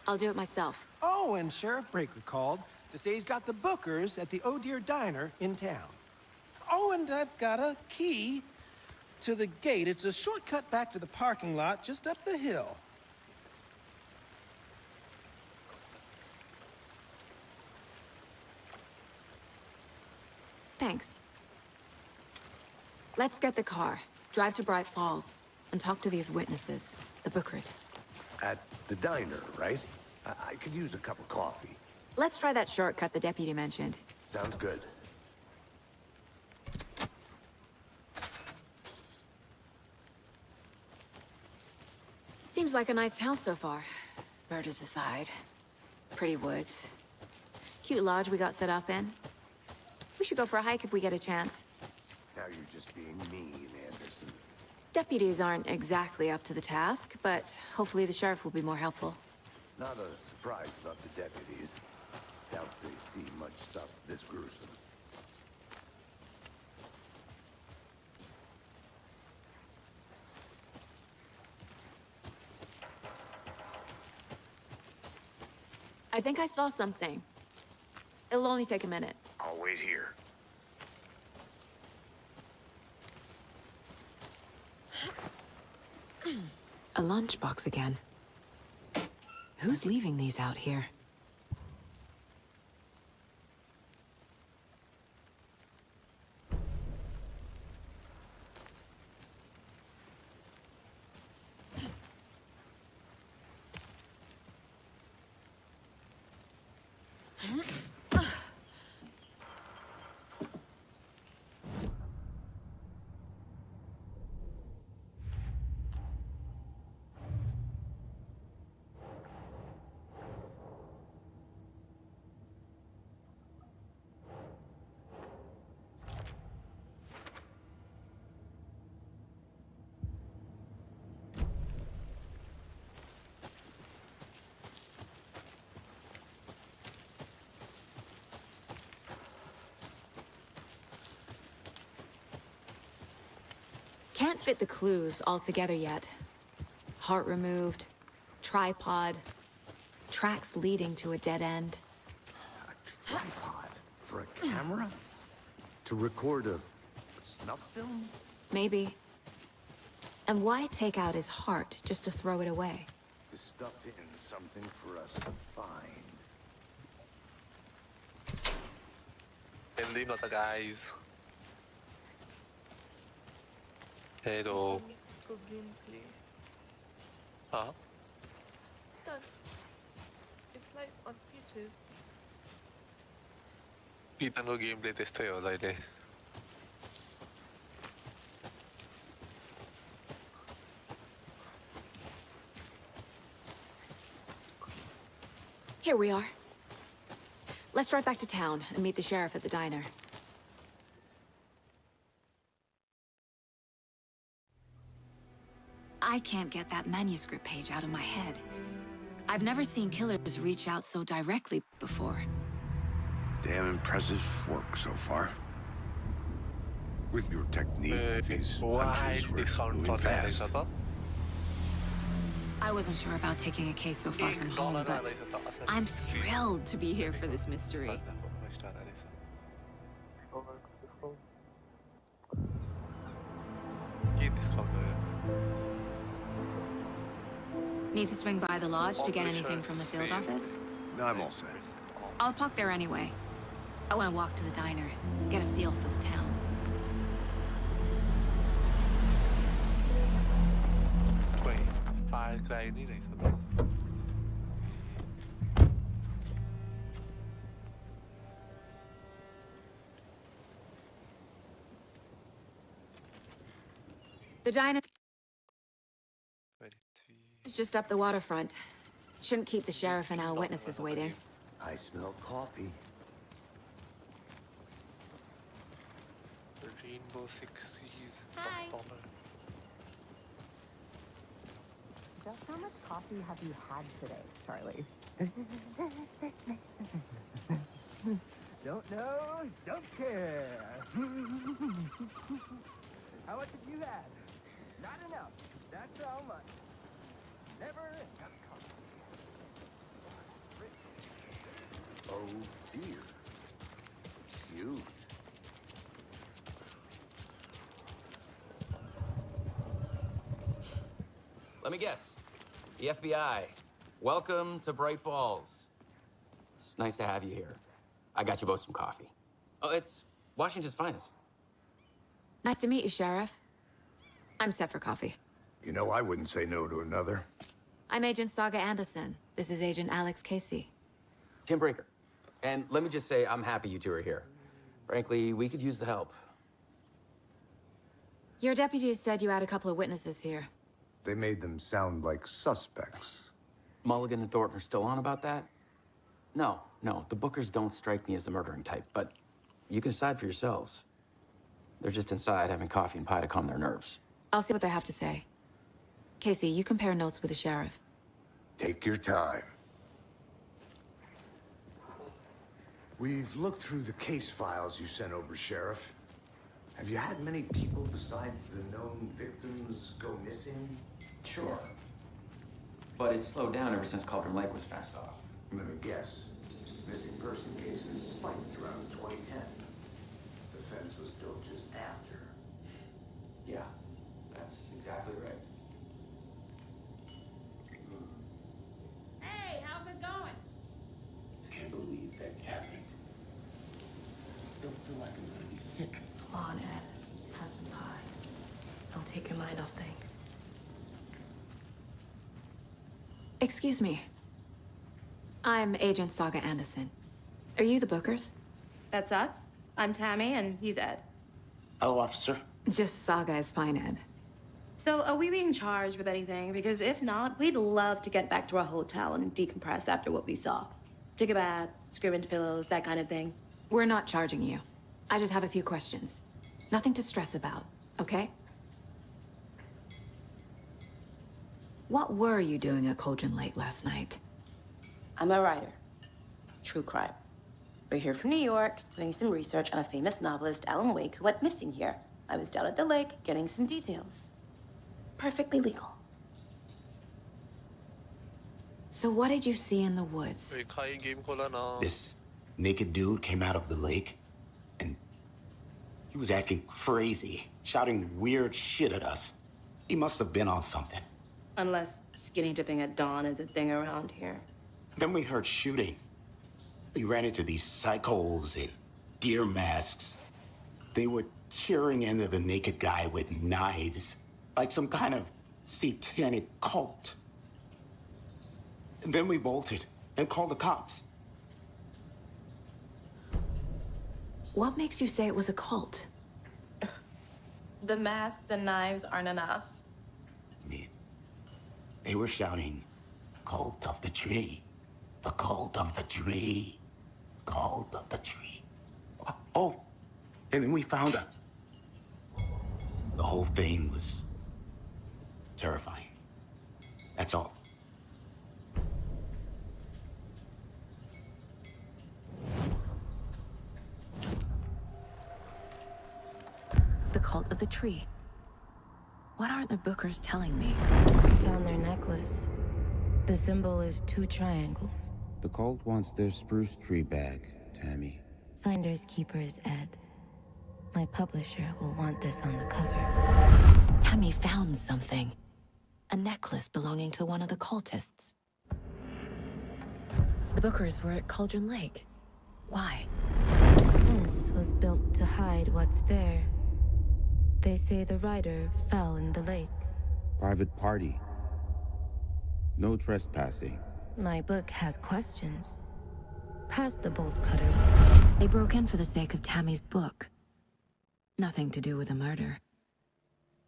[SPEAKER 8] I'll do it myself.
[SPEAKER 12] Oh, and Sheriff Breaker called to say he's got the Bookers at the Oh Deer Diner in town. Oh, and I've got a key to the gate. It's a shortcut back to the parking lot just up the hill.
[SPEAKER 8] Thanks. Let's get the car, drive to Bright Falls, and talk to these witnesses, the Bookers.
[SPEAKER 6] At the diner, right? I could use a cup of coffee.
[SPEAKER 8] Let's try that shortcut the deputy mentioned.
[SPEAKER 6] Sounds good.
[SPEAKER 8] Seems like a nice town so far. Murders aside. Pretty woods. Cute lodge we got set up in. We should go for a hike if we get a chance.
[SPEAKER 6] Now you're just being mean, Anderson.
[SPEAKER 8] Deputies aren't exactly up to the task, but hopefully the sheriff will be more helpful.
[SPEAKER 6] Not a surprise about the deputies. Doubt they see much stuff this gruesome.
[SPEAKER 8] I think I saw something. It'll only take a minute.
[SPEAKER 6] I'll wait here.
[SPEAKER 8] A lunchbox again. Who's leaving these out here?
[SPEAKER 15] Can't fit the clues all together yet. Heart removed, tripod, tracks leading to a dead end.
[SPEAKER 6] A tripod? For a camera? To record a snuff film?
[SPEAKER 15] Maybe. And why take out his heart just to throw it away?
[SPEAKER 6] To stuff in something for us to find.
[SPEAKER 16] Hindi not guys. Hello.
[SPEAKER 2] Ko gameplay.
[SPEAKER 16] Huh?
[SPEAKER 2] Done. It's live on YouTube.
[SPEAKER 16] Kita no gameplay test tayo, Lyle.
[SPEAKER 15] Here we are. Let's drive back to town and meet the sheriff at the diner. I can't get that manuscript page out of my head. I've never seen killers reach out so directly before.
[SPEAKER 6] Damn impressive work so far. With your technique, these punches were moving fast.
[SPEAKER 15] I wasn't sure about taking a case so far from home, but I'm thrilled to be here for this mystery. Need to swing by the lodge to get anything from the field office?
[SPEAKER 6] I'm all set.
[SPEAKER 15] I'll park there anyway. I want to walk to the diner, get a feel for the town.
[SPEAKER 16] Wait, file guy ni nahi sata.
[SPEAKER 15] The diner is just up the waterfront. Shouldn't keep the sheriff and our witnesses waiting.
[SPEAKER 6] I smell coffee.
[SPEAKER 16] Rainbow Six Seas.
[SPEAKER 15] Hi.
[SPEAKER 17] Just how much coffee have you had today, Charlie?
[SPEAKER 18] Don't know, don't care. How much have you had? Not enough. That's how much. Never enough coffee.
[SPEAKER 6] Oh dear. Cute.
[SPEAKER 19] Let me guess. The FBI. Welcome to Bright Falls. It's nice to have you here. I got you both some coffee. Oh, it's Washington's finest.
[SPEAKER 15] Nice to meet you, Sheriff. I'm set for coffee.
[SPEAKER 6] You know, I wouldn't say no to another.
[SPEAKER 15] I'm Agent Saga Anderson. This is Agent Alex Casey.
[SPEAKER 19] Tim Breaker. And let me just say, I'm happy you two are here. Frankly, we could use the help.
[SPEAKER 15] Your deputies said you had a couple of witnesses here.
[SPEAKER 6] They made them sound like suspects.
[SPEAKER 19] Mulligan and Thornton are still on about that? No, the Bookers don't strike me as the murdering type, but you can decide for yourselves. They're just inside having coffee and pie to calm their nerves.
[SPEAKER 15] I'll see what they have to say. Casey, you compare notes with the sheriff.
[SPEAKER 6] Take your time. We've looked through the case files you sent over, Sheriff. Have you had many people besides the known victims go missing?
[SPEAKER 19] Sure. But it's slowed down ever since Cauldron Lake was fenced off.
[SPEAKER 6] Let me guess. Missing person cases spiked around 2010. The fence was built just after.
[SPEAKER 19] Yeah, that's exactly right.
[SPEAKER 20] Hey, how's it going?
[SPEAKER 14] Can't believe that happened. I still feel like I'm gonna be sick.
[SPEAKER 2] Come on, Ed. Have some pie. I'll take your mind off things.
[SPEAKER 15] Excuse me. I'm Agent Saga Anderson. Are you the Bookers?
[SPEAKER 20] That's us. I'm Tammy, and he's Ed.
[SPEAKER 21] Hello, officer.
[SPEAKER 15] Just Saga is fine, Ed.
[SPEAKER 20] So, are we being charged with anything? Because if not, we'd love to get back to our hotel and decompress after what we saw. Take a bath, scream into pillows, that kind of thing.
[SPEAKER 15] We're not charging you. I just have a few questions. Nothing to stress about, okay? What were you doing at Cauldron Lake last night?
[SPEAKER 20] I'm a writer. True crime. We're here from New York, doing some research on a famous novelist, Alan Wake, who went missing here. I was down at the lake, getting some details. Perfectly legal.
[SPEAKER 15] So what did you see in the woods?
[SPEAKER 21] This naked dude came out of the lake, and he was acting crazy, shouting weird shit at us. He must have been on something.
[SPEAKER 20] Unless skinny dipping at dawn is a thing around here.
[SPEAKER 21] Then we heard shooting. We ran into these psychos in deer masks. They were tearing into the naked guy with knives, like some kind of satanic cult. And then we bolted and called the cops.
[SPEAKER 15] What makes you say it was a cult?
[SPEAKER 20] The masks and knives aren't enough.
[SPEAKER 21] They were shouting, "Cult of the tree, the cult of the tree, cult of the tree." Oh, and then we found out. The whole thing was terrifying. That's all.
[SPEAKER 15] The cult of the tree. What aren't the Bookers telling me?
[SPEAKER 22] I found their necklace. The symbol is 2 triangles.
[SPEAKER 23] The cult wants their spruce tree back, Tammy.
[SPEAKER 22] Finders keepers, Ed. My publisher will want this on the cover.
[SPEAKER 15] Tammy found something. A necklace belonging to one of the cultists. The Bookers were at Cauldron Lake. Why?
[SPEAKER 22] The fence was built to hide what's there. They say the rider fell in the lake.
[SPEAKER 23] Private party. No trespassing.
[SPEAKER 22] My book has questions. Past the bolt cutters.
[SPEAKER 15] They broke in for the sake of Tammy's book. Nothing to do with a murder.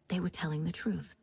[SPEAKER 15] They were telling the truth.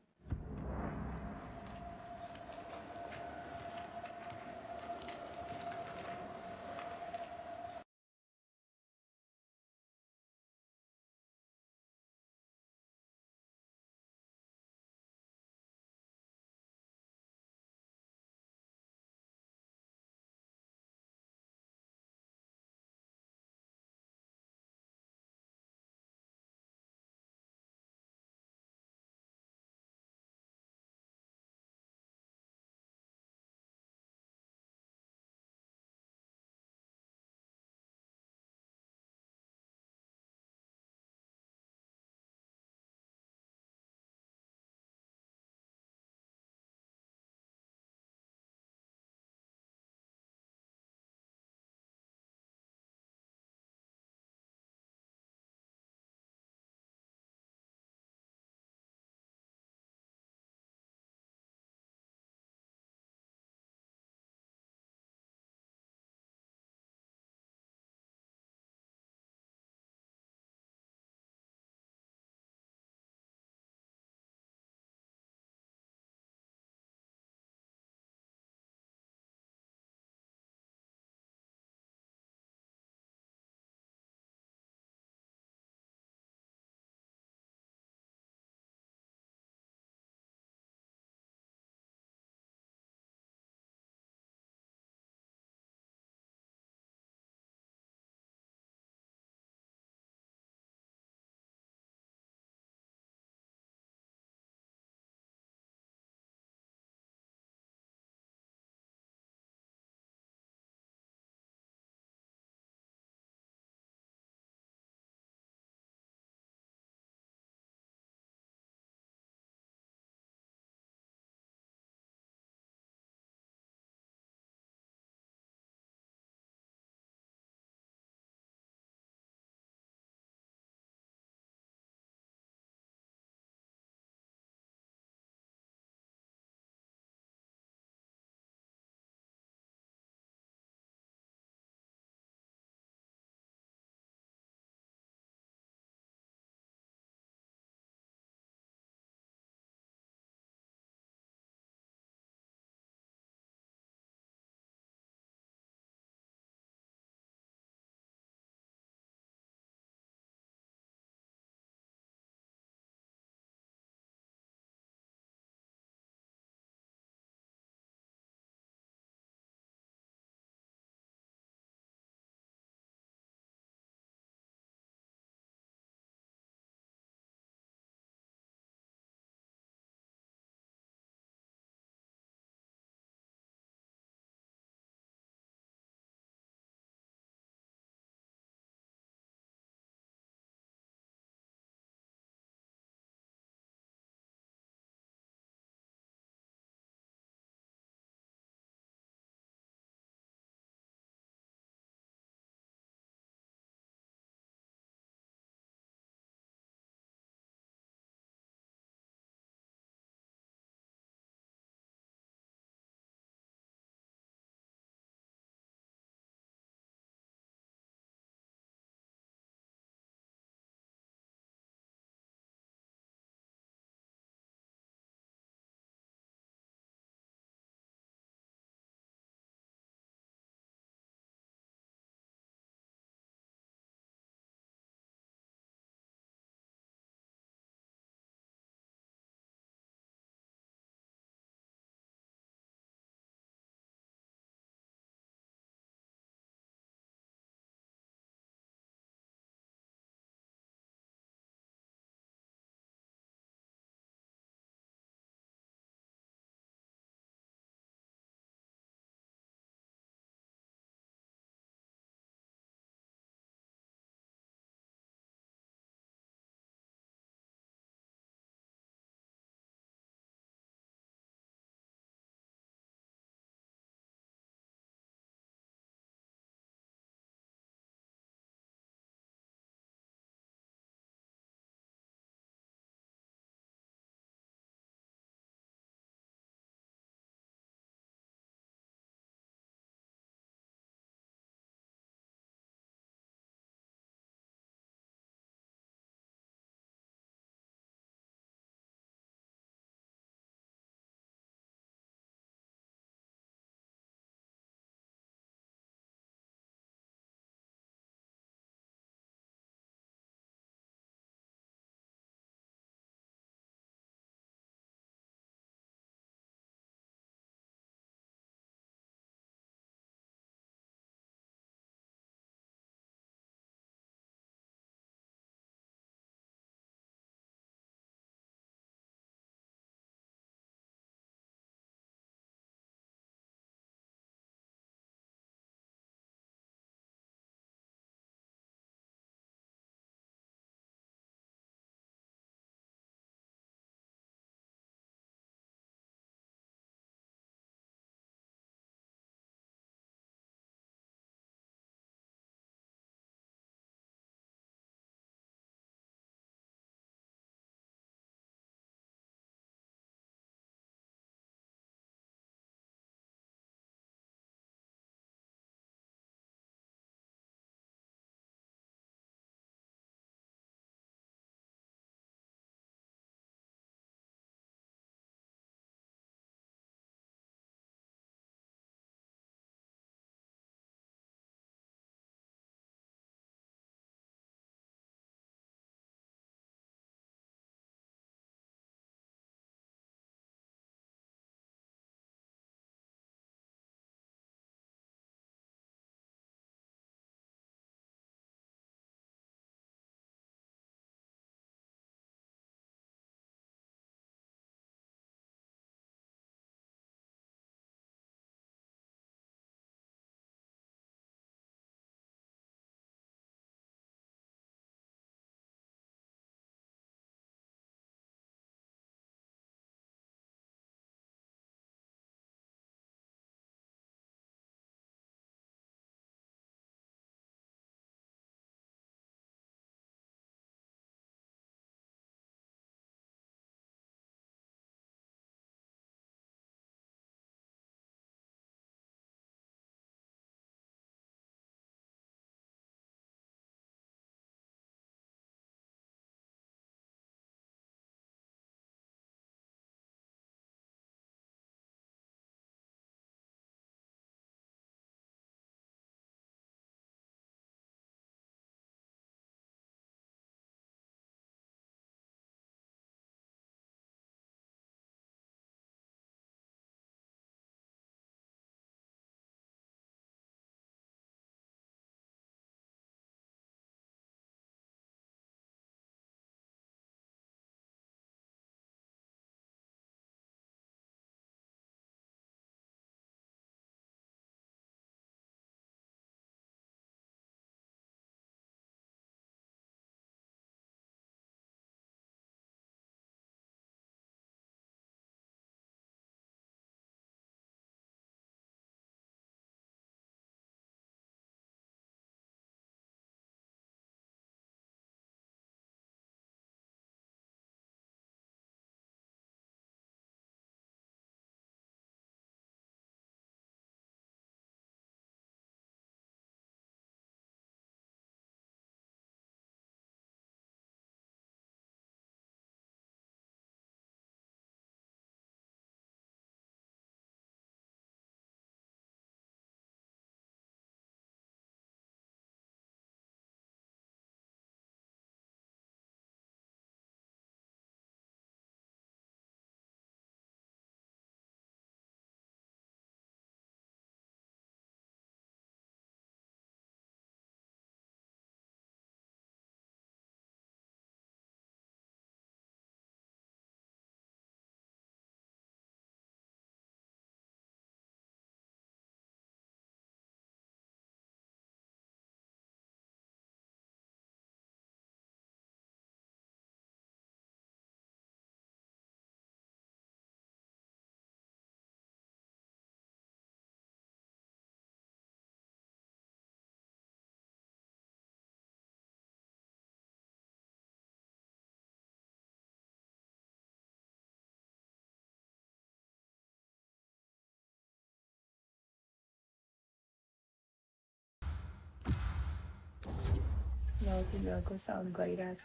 [SPEAKER 2] तिनीहरूको sound गइरहेछ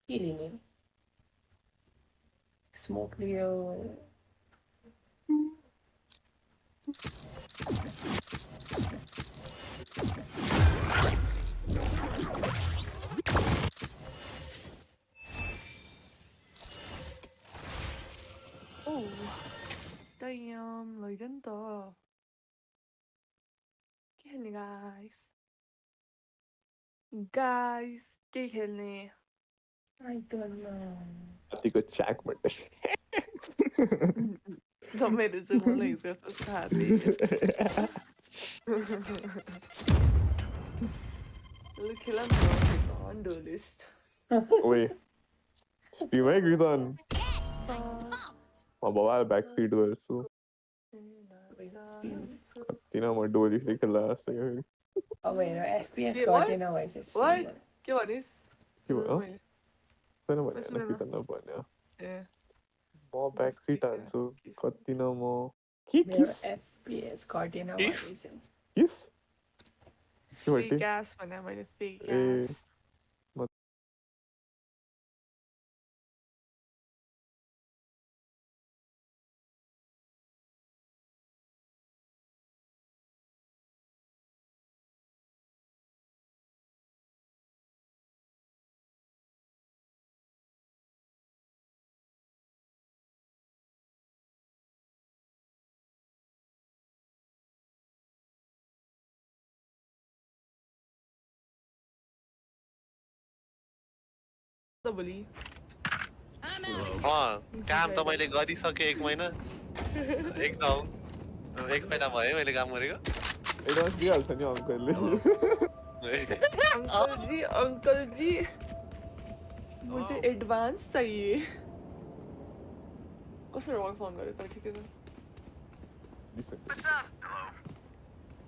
[SPEAKER 2] के लिने smoke लियो
[SPEAKER 3] Oh, damn, legend. के खेल्ने guys के खेल्ने
[SPEAKER 2] I don't know.
[SPEAKER 1] कतिको च्याक भन्दै
[SPEAKER 3] मेरो चाहिँ मलाई हिजो थाहा थिएन लु खेला न on the list
[SPEAKER 1] Wait. Spiमै Gridan. म बाबा ब्याकफिट गर्छु कतिना म डोलीले खेल्दा जस्तै हो
[SPEAKER 2] अब हेर FPS गर्दैन भएछ
[SPEAKER 3] के भनिस्
[SPEAKER 1] के भयो छैन भने फिट नभन्यो म ब्याकसिट हान्छु कतिना म किस
[SPEAKER 2] FPS गर्दैन भएछ
[SPEAKER 1] किस
[SPEAKER 3] fake ass भने मैले fake ass
[SPEAKER 16] काम त मैले गरिसकेँ 1 महिना एक महिना भयो मैले काम गरेको
[SPEAKER 1] एडभान्स दिइहाल्छ नि
[SPEAKER 3] अंकल जी मुझे एडवांस चाहिए कसरी रङ फोन गरे त ठिकै छ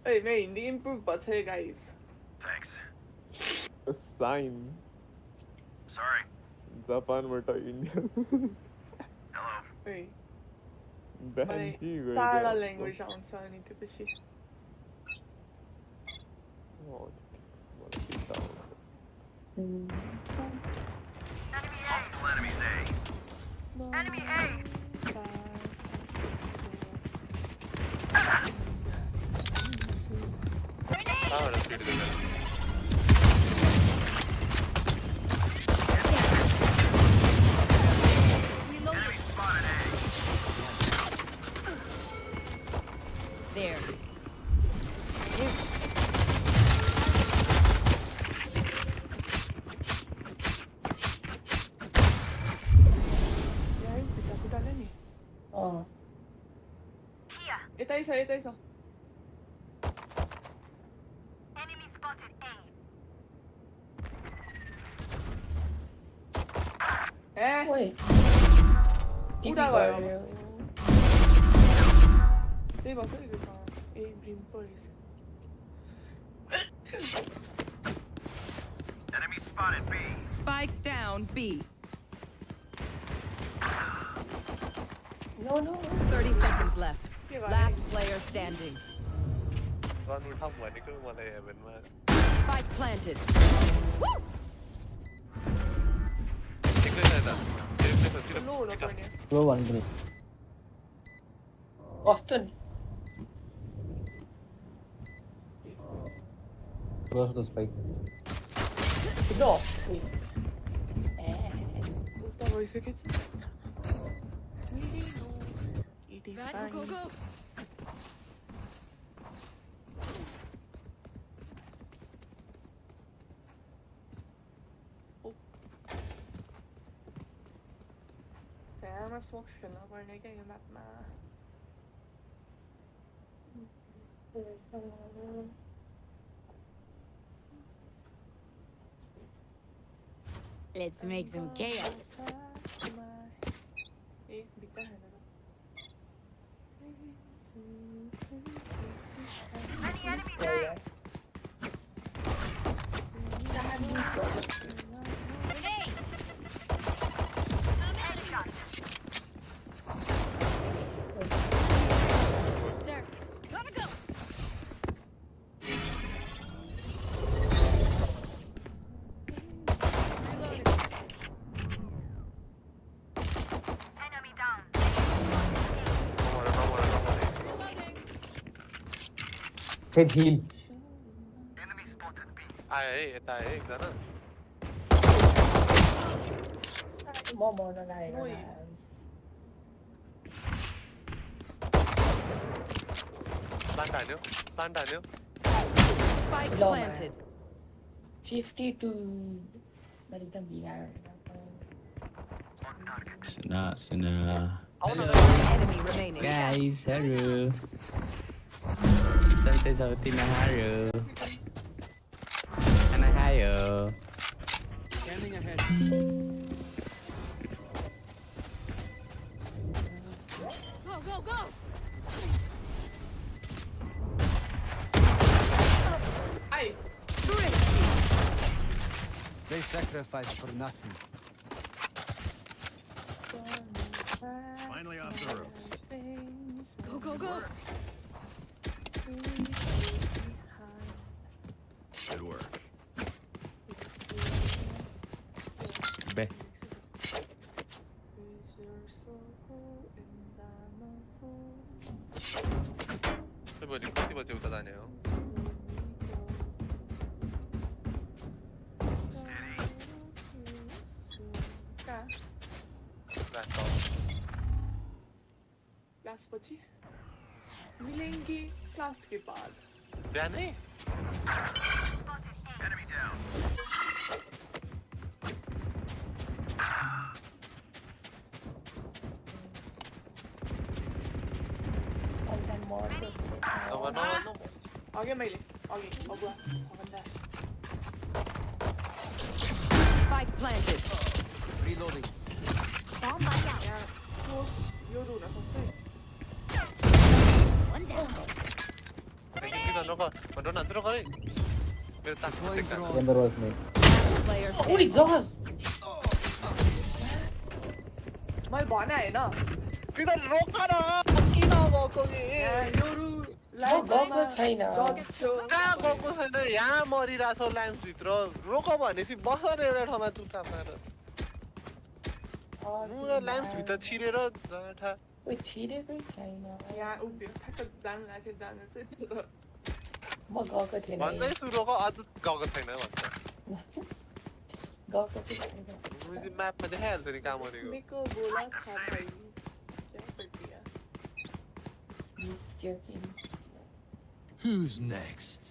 [SPEAKER 3] ए मेरो हिन्दी इम्प्रुभ भएको छ guys
[SPEAKER 11] Thanks.
[SPEAKER 1] A sign.
[SPEAKER 11] Sorry.
[SPEAKER 1] Japan बाट India.
[SPEAKER 11] Hello.
[SPEAKER 3] Hey.
[SPEAKER 1] Thank you.
[SPEAKER 3] सारा ल्याङ्ग्वेज आउँछ अनि त्यसपछि
[SPEAKER 11] Multiple enemies A. Enemy A. Enemy spotted A.
[SPEAKER 7] There.
[SPEAKER 3] यतै छ
[SPEAKER 11] Enemy spotted A.
[SPEAKER 2] Oi.
[SPEAKER 3] उता गयो त्यही भन्छ नि त्यो ए ब्रिम परेछ
[SPEAKER 11] Enemy spotted B.
[SPEAKER 7] Spike down B.
[SPEAKER 2] No.
[SPEAKER 7] 30 seconds left. Last player standing. Spike planted. Woo!
[SPEAKER 2] Low one group. Often.
[SPEAKER 4] Close the spike.
[SPEAKER 2] No.
[SPEAKER 3] उता भइसकेछ It is fine.
[SPEAKER 7] Go.
[SPEAKER 3] Camera smokes खेल्न पर्ने क्या यो म्यापमा
[SPEAKER 7] Let's make some chaos.
[SPEAKER 3] ए बित्ता हैन
[SPEAKER 11] Enemy A.
[SPEAKER 4] Head heal.
[SPEAKER 16] आए यता आए एकजना
[SPEAKER 2] म मर्न लागेको
[SPEAKER 16] प्लान्ट हान्यो
[SPEAKER 15] Spike planted.
[SPEAKER 2] 52 but एकदम बिगार
[SPEAKER 9] Sana.
[SPEAKER 15] Enemy remaining.
[SPEAKER 9] Guys, haru. Santai sauti na haru. Ana hayo.
[SPEAKER 12] Scanning ahead.
[SPEAKER 15] Go, go, go!
[SPEAKER 3] Ay!
[SPEAKER 18] They sacrifice for nothing.
[SPEAKER 14] Finally off the ropes.
[SPEAKER 15] Go, go, go!
[SPEAKER 14] Good work.
[SPEAKER 9] Be.
[SPEAKER 16] भोलि कति बजे उता जाने हो
[SPEAKER 3] class पछि मिलेंगे class के बाद
[SPEAKER 16] बिहानै
[SPEAKER 3] आगे मैले आगे अगुवा अगन्दास
[SPEAKER 15] Spike planted.
[SPEAKER 18] Reloading.
[SPEAKER 15] Bomb buddy out.
[SPEAKER 3] यहाँ क्लोज यो रुन सक्छ
[SPEAKER 15] One down.
[SPEAKER 16] किन नगर भन्न नत्र गरे मेरो तास
[SPEAKER 4] Chamber was made.
[SPEAKER 15] Player
[SPEAKER 2] ओइ जहाज
[SPEAKER 3] मैले भने हैन
[SPEAKER 16] किन रोक न किन गएको नि
[SPEAKER 3] यो रु
[SPEAKER 2] गएको छैन
[SPEAKER 16] कहाँ गएको छैन यहाँ मरिरहेछ ल्याम्स भित्र रोक भनेपछि बस न एउटा ठाउँमा चुपचाप मारेर ल्याम्स भित्र छिरेर जाठा
[SPEAKER 2] ओइ छिरेकै छैन
[SPEAKER 3] यहाँ उभियो ठ्याक्क जान लाग्यो जान चाहिँ
[SPEAKER 2] म गएको थिएन
[SPEAKER 16] भन्दैछु रोक अझ गएको छैन भन्छ
[SPEAKER 2] गएको छैन
[SPEAKER 16] म्यापमा देखाइहाल्छ नि कहाँ मरेको
[SPEAKER 3] मेको बोला था भाई क्या कर दिया
[SPEAKER 14] Who's next?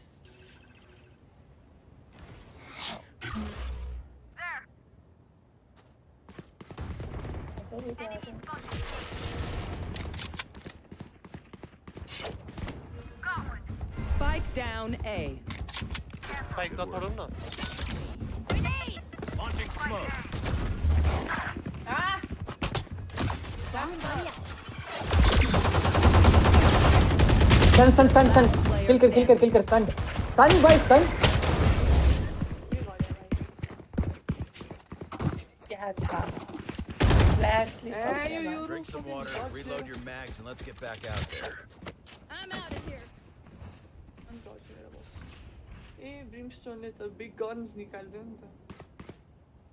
[SPEAKER 15] Spike down A.
[SPEAKER 16] Spike त छोडौँ न
[SPEAKER 14] Launching smoke.
[SPEAKER 3] Ah!
[SPEAKER 4] Stun. Kill, stun. Stun, boy, stun.
[SPEAKER 2] क्या था Lastly,
[SPEAKER 14] Drink some water, reload your mags, and let's get back out there.
[SPEAKER 15] I'm out of here.
[SPEAKER 3] ए ब्रिमस्टोनले त big guns निकाल्यो नि त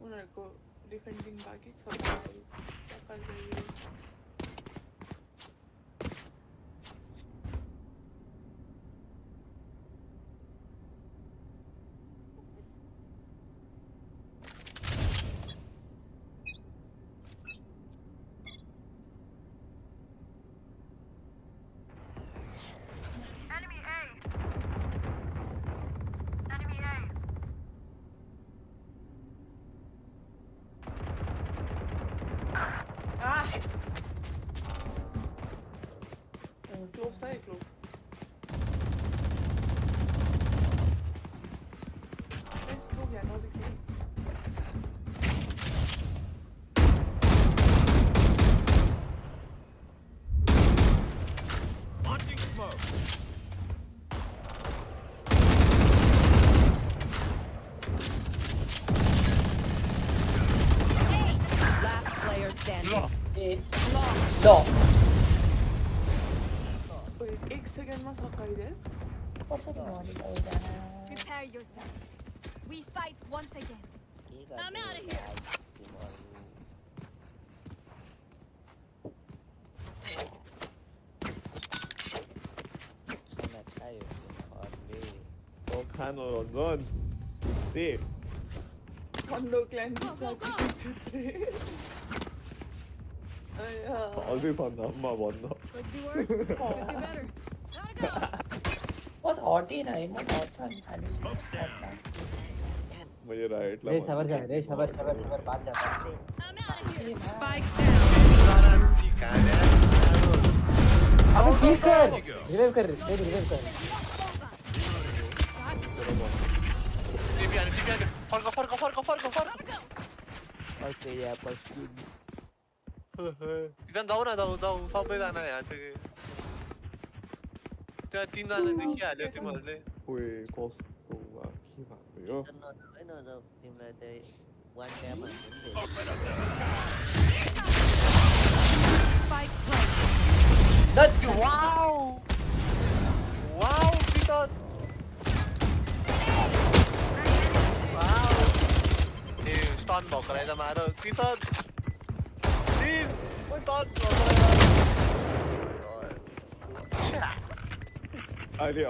[SPEAKER 3] उनीहरूको defending बाँकी छ guys Clove side, clove. Nice clove, yeah, Nazik side.
[SPEAKER 14] Launching smoke.
[SPEAKER 15] Last player standing.
[SPEAKER 3] एक सेकेन्डमा सकाइदिए
[SPEAKER 2] कसरी मर्नु
[SPEAKER 15] Prepare yourselves. We fight once again. I'm out of here.
[SPEAKER 1] Hannah run. See.
[SPEAKER 3] Condo clan pizza chitre.
[SPEAKER 1] अझै छन् अम्मा भन्न
[SPEAKER 8] Could be worse. Could be better. Gotta go.
[SPEAKER 2] Was hot in I not hot sun.
[SPEAKER 1] मैले राइटलाई
[SPEAKER 4] रे सबर जा रे सबर बात जाता
[SPEAKER 15] Spike
[SPEAKER 4] अब किल कर रिवाइव कर
[SPEAKER 16] फर्क
[SPEAKER 18] Okay, yeah, but
[SPEAKER 16] 일단 나오나 सबैजना यहाँ चाहिँ त्यहाँ 3जना देखिहाल्यो तिमीहरूले
[SPEAKER 1] ओए कस्तोमा के भएको यो
[SPEAKER 18] तिमीलाई चाहिँ one tap
[SPEAKER 2] That's
[SPEAKER 16] wow Peter wow ए स्टन भएको रहेछ मार Peter
[SPEAKER 1] अहिले